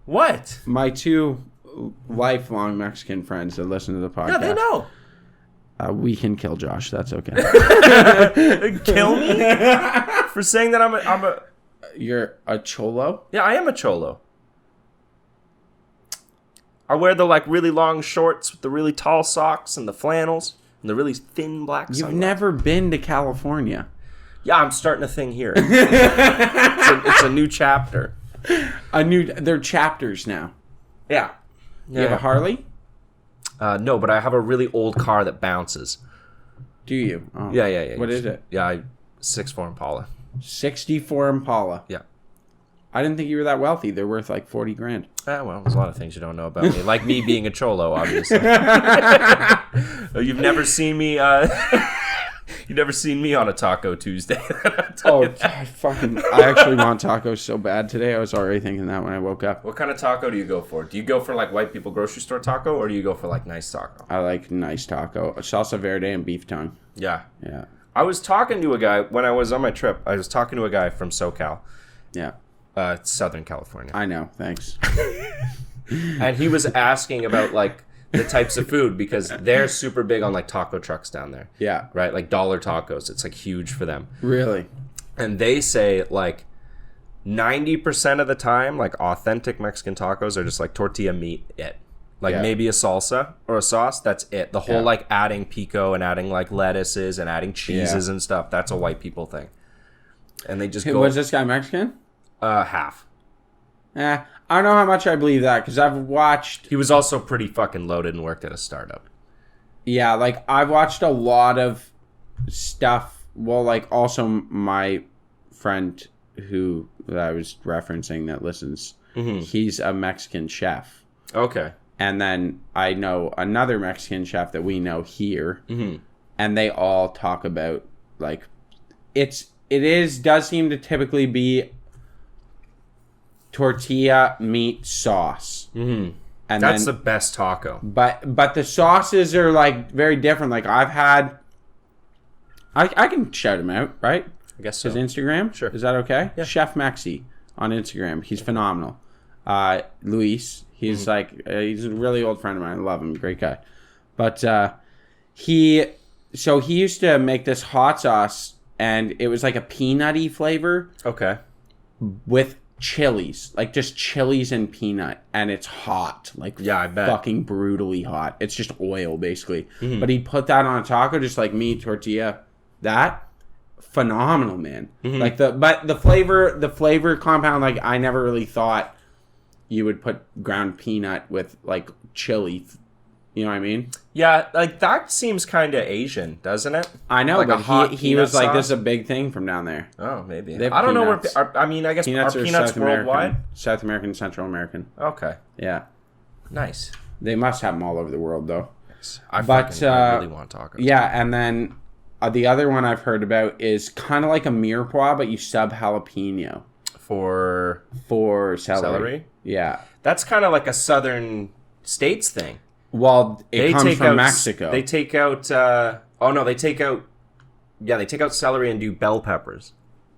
A: What?
F: My 2 lifelong Mexican friends that listen to the podcast.
A: Yeah, they know.
F: We can kill Josh. That's okay.
A: Kill me for saying that I'm a.
F: You're a cholo?
A: Yeah, I am a cholo. I wear the like really long shorts with the really tall socks and the flannels and the really thin black
F: You've
A: sunglasses.
F: never been to California.
A: Yeah, I'm starting a thing here. It's a new chapter.
F: They're chapters now.
A: Yeah.
F: You have a Harley?
A: No, but I have a really old car that bounces.
F: Do you? Oh.
A: Yeah.
F: What is it?
A: Yeah, 6'4" Impala.
F: 64 Impala.
A: Yeah.
F: I didn't think you were that wealthy. They're worth like 40 grand.
A: Well, there's a lot of things you don't know about me. Like me being a cholo, obviously. You've never seen me... You've never seen me on a Taco Tuesday.
F: Oh, I actually want tacos so bad today. I was already thinking that when I woke up.
A: What kind of taco do you go for? Do you go for like white people grocery store taco, or do you go for like nice taco?
F: I like nice taco. Salsa verde and beef tongue.
A: Yeah.
F: Yeah.
A: I was talking to a guy when I was on my trip. I was talking to a guy from SoCal.
F: Yeah.
A: Southern California.
F: I know. Thanks.
A: And he was asking about like the types of food because they're super big on like taco trucks down there.
F: Yeah.
A: Right? Like dollar tacos. It's like huge for them.
F: Really?
A: And they say like 90% of the time, like authentic Mexican tacos are just like tortilla meat, Like maybe a salsa or a sauce, that's it. The whole like adding pico and adding like lettuces and adding cheeses and stuff, that's a white people thing. And they just go...
F: Was this guy Mexican?
A: Half.
F: I don't know how much I believe that because I've watched...
A: He was also pretty fucking loaded and worked at a startup.
F: Yeah, like I've watched a lot of stuff. Well, like also my friend who I was referencing that listens, he's a Mexican chef.
A: Okay.
F: And then I know another Mexican chef that we know here, and they all talk about like does seem to typically be tortilla meat sauce.
A: And
F: that's
A: the best taco.
F: But the sauces are like very different. Like I've had, I can shout him out, right?
A: I guess so.
F: His Instagram,
A: Sure.
F: Is that okay?
A: Yeah.
F: Chef Maxi on Instagram. He's phenomenal. Luis, he's he's a really old friend of mine. I love him, great guy. But he used to make this hot sauce, and it was like a peanutty flavor.
A: Okay.
F: With chilies, like just chilies and peanut, and it's hot, like
A: I bet.
F: Fucking brutally hot. It's just oil basically. But he'd put that on a taco, just like meat, tortilla. That phenomenal, man. Like the flavor compound. Like I never really thought you would put ground peanut with like chili. You know what I mean?
A: Yeah, like that seems kind of Asian, doesn't it?
F: I know,
A: like
F: but he was like,
A: sauce?
F: this is a big thing from down there.
A: Oh, maybe.
F: They have
A: I don't
F: peanuts.
A: know where. I guess
F: Peanuts
A: are peanuts
F: South
A: worldwide?
F: American, South American, Central American.
A: Okay.
F: Yeah,
A: Nice.
F: they must have them all over the world thoh.
A: I really want tacos.
F: Yeah, and then the other one I've heard about is kind of like a mirepoix, but you sub jalapeno
A: For
F: celery. Yeah.
A: That's kind of like a southern states thing.
F: Well, it comes from Mexico.
A: They take out. They take out. Yeah, they take out celery and do bell peppers.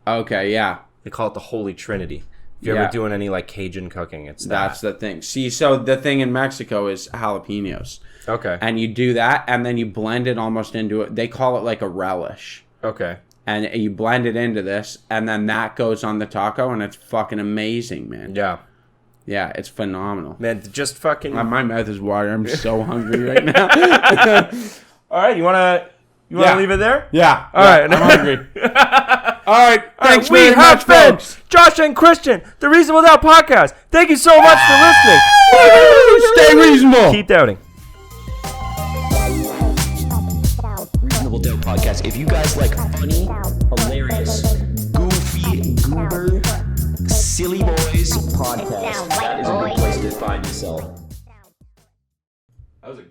F: Okay, yeah.
A: They call it the Holy Trinity. If you're ever doing any like Cajun cooking, it's
F: That's the thing. See, so the thing in Mexico is jalapenos.
A: Okay.
F: And you do that, and then you blend it almost into it. They call it like a relish.
A: Okay.
F: And you blend it into this, and then that goes on the taco, and it's fucking amazing, man.
A: Yeah.
F: Yeah, it's phenomenal.
A: Man, just fucking...
F: My mouth is watering. I'm so hungry right now.
A: All right, you wanna leave it there?
F: Yeah.
A: All right.
F: I'm hungry. All right. Thanks
A: we
F: very
A: have
F: much,
A: been
F: folks.
A: Josh and Christian, the Reason Without Podcast. Thank you so much for listening.
F: Stay reasonable.
A: Keep doubting.
D: Reasonable Doubt Podcast. If you guys like funny, hilarious, goofy, goober, silly boys podcast, that is a good place to find yourself.
A: That was a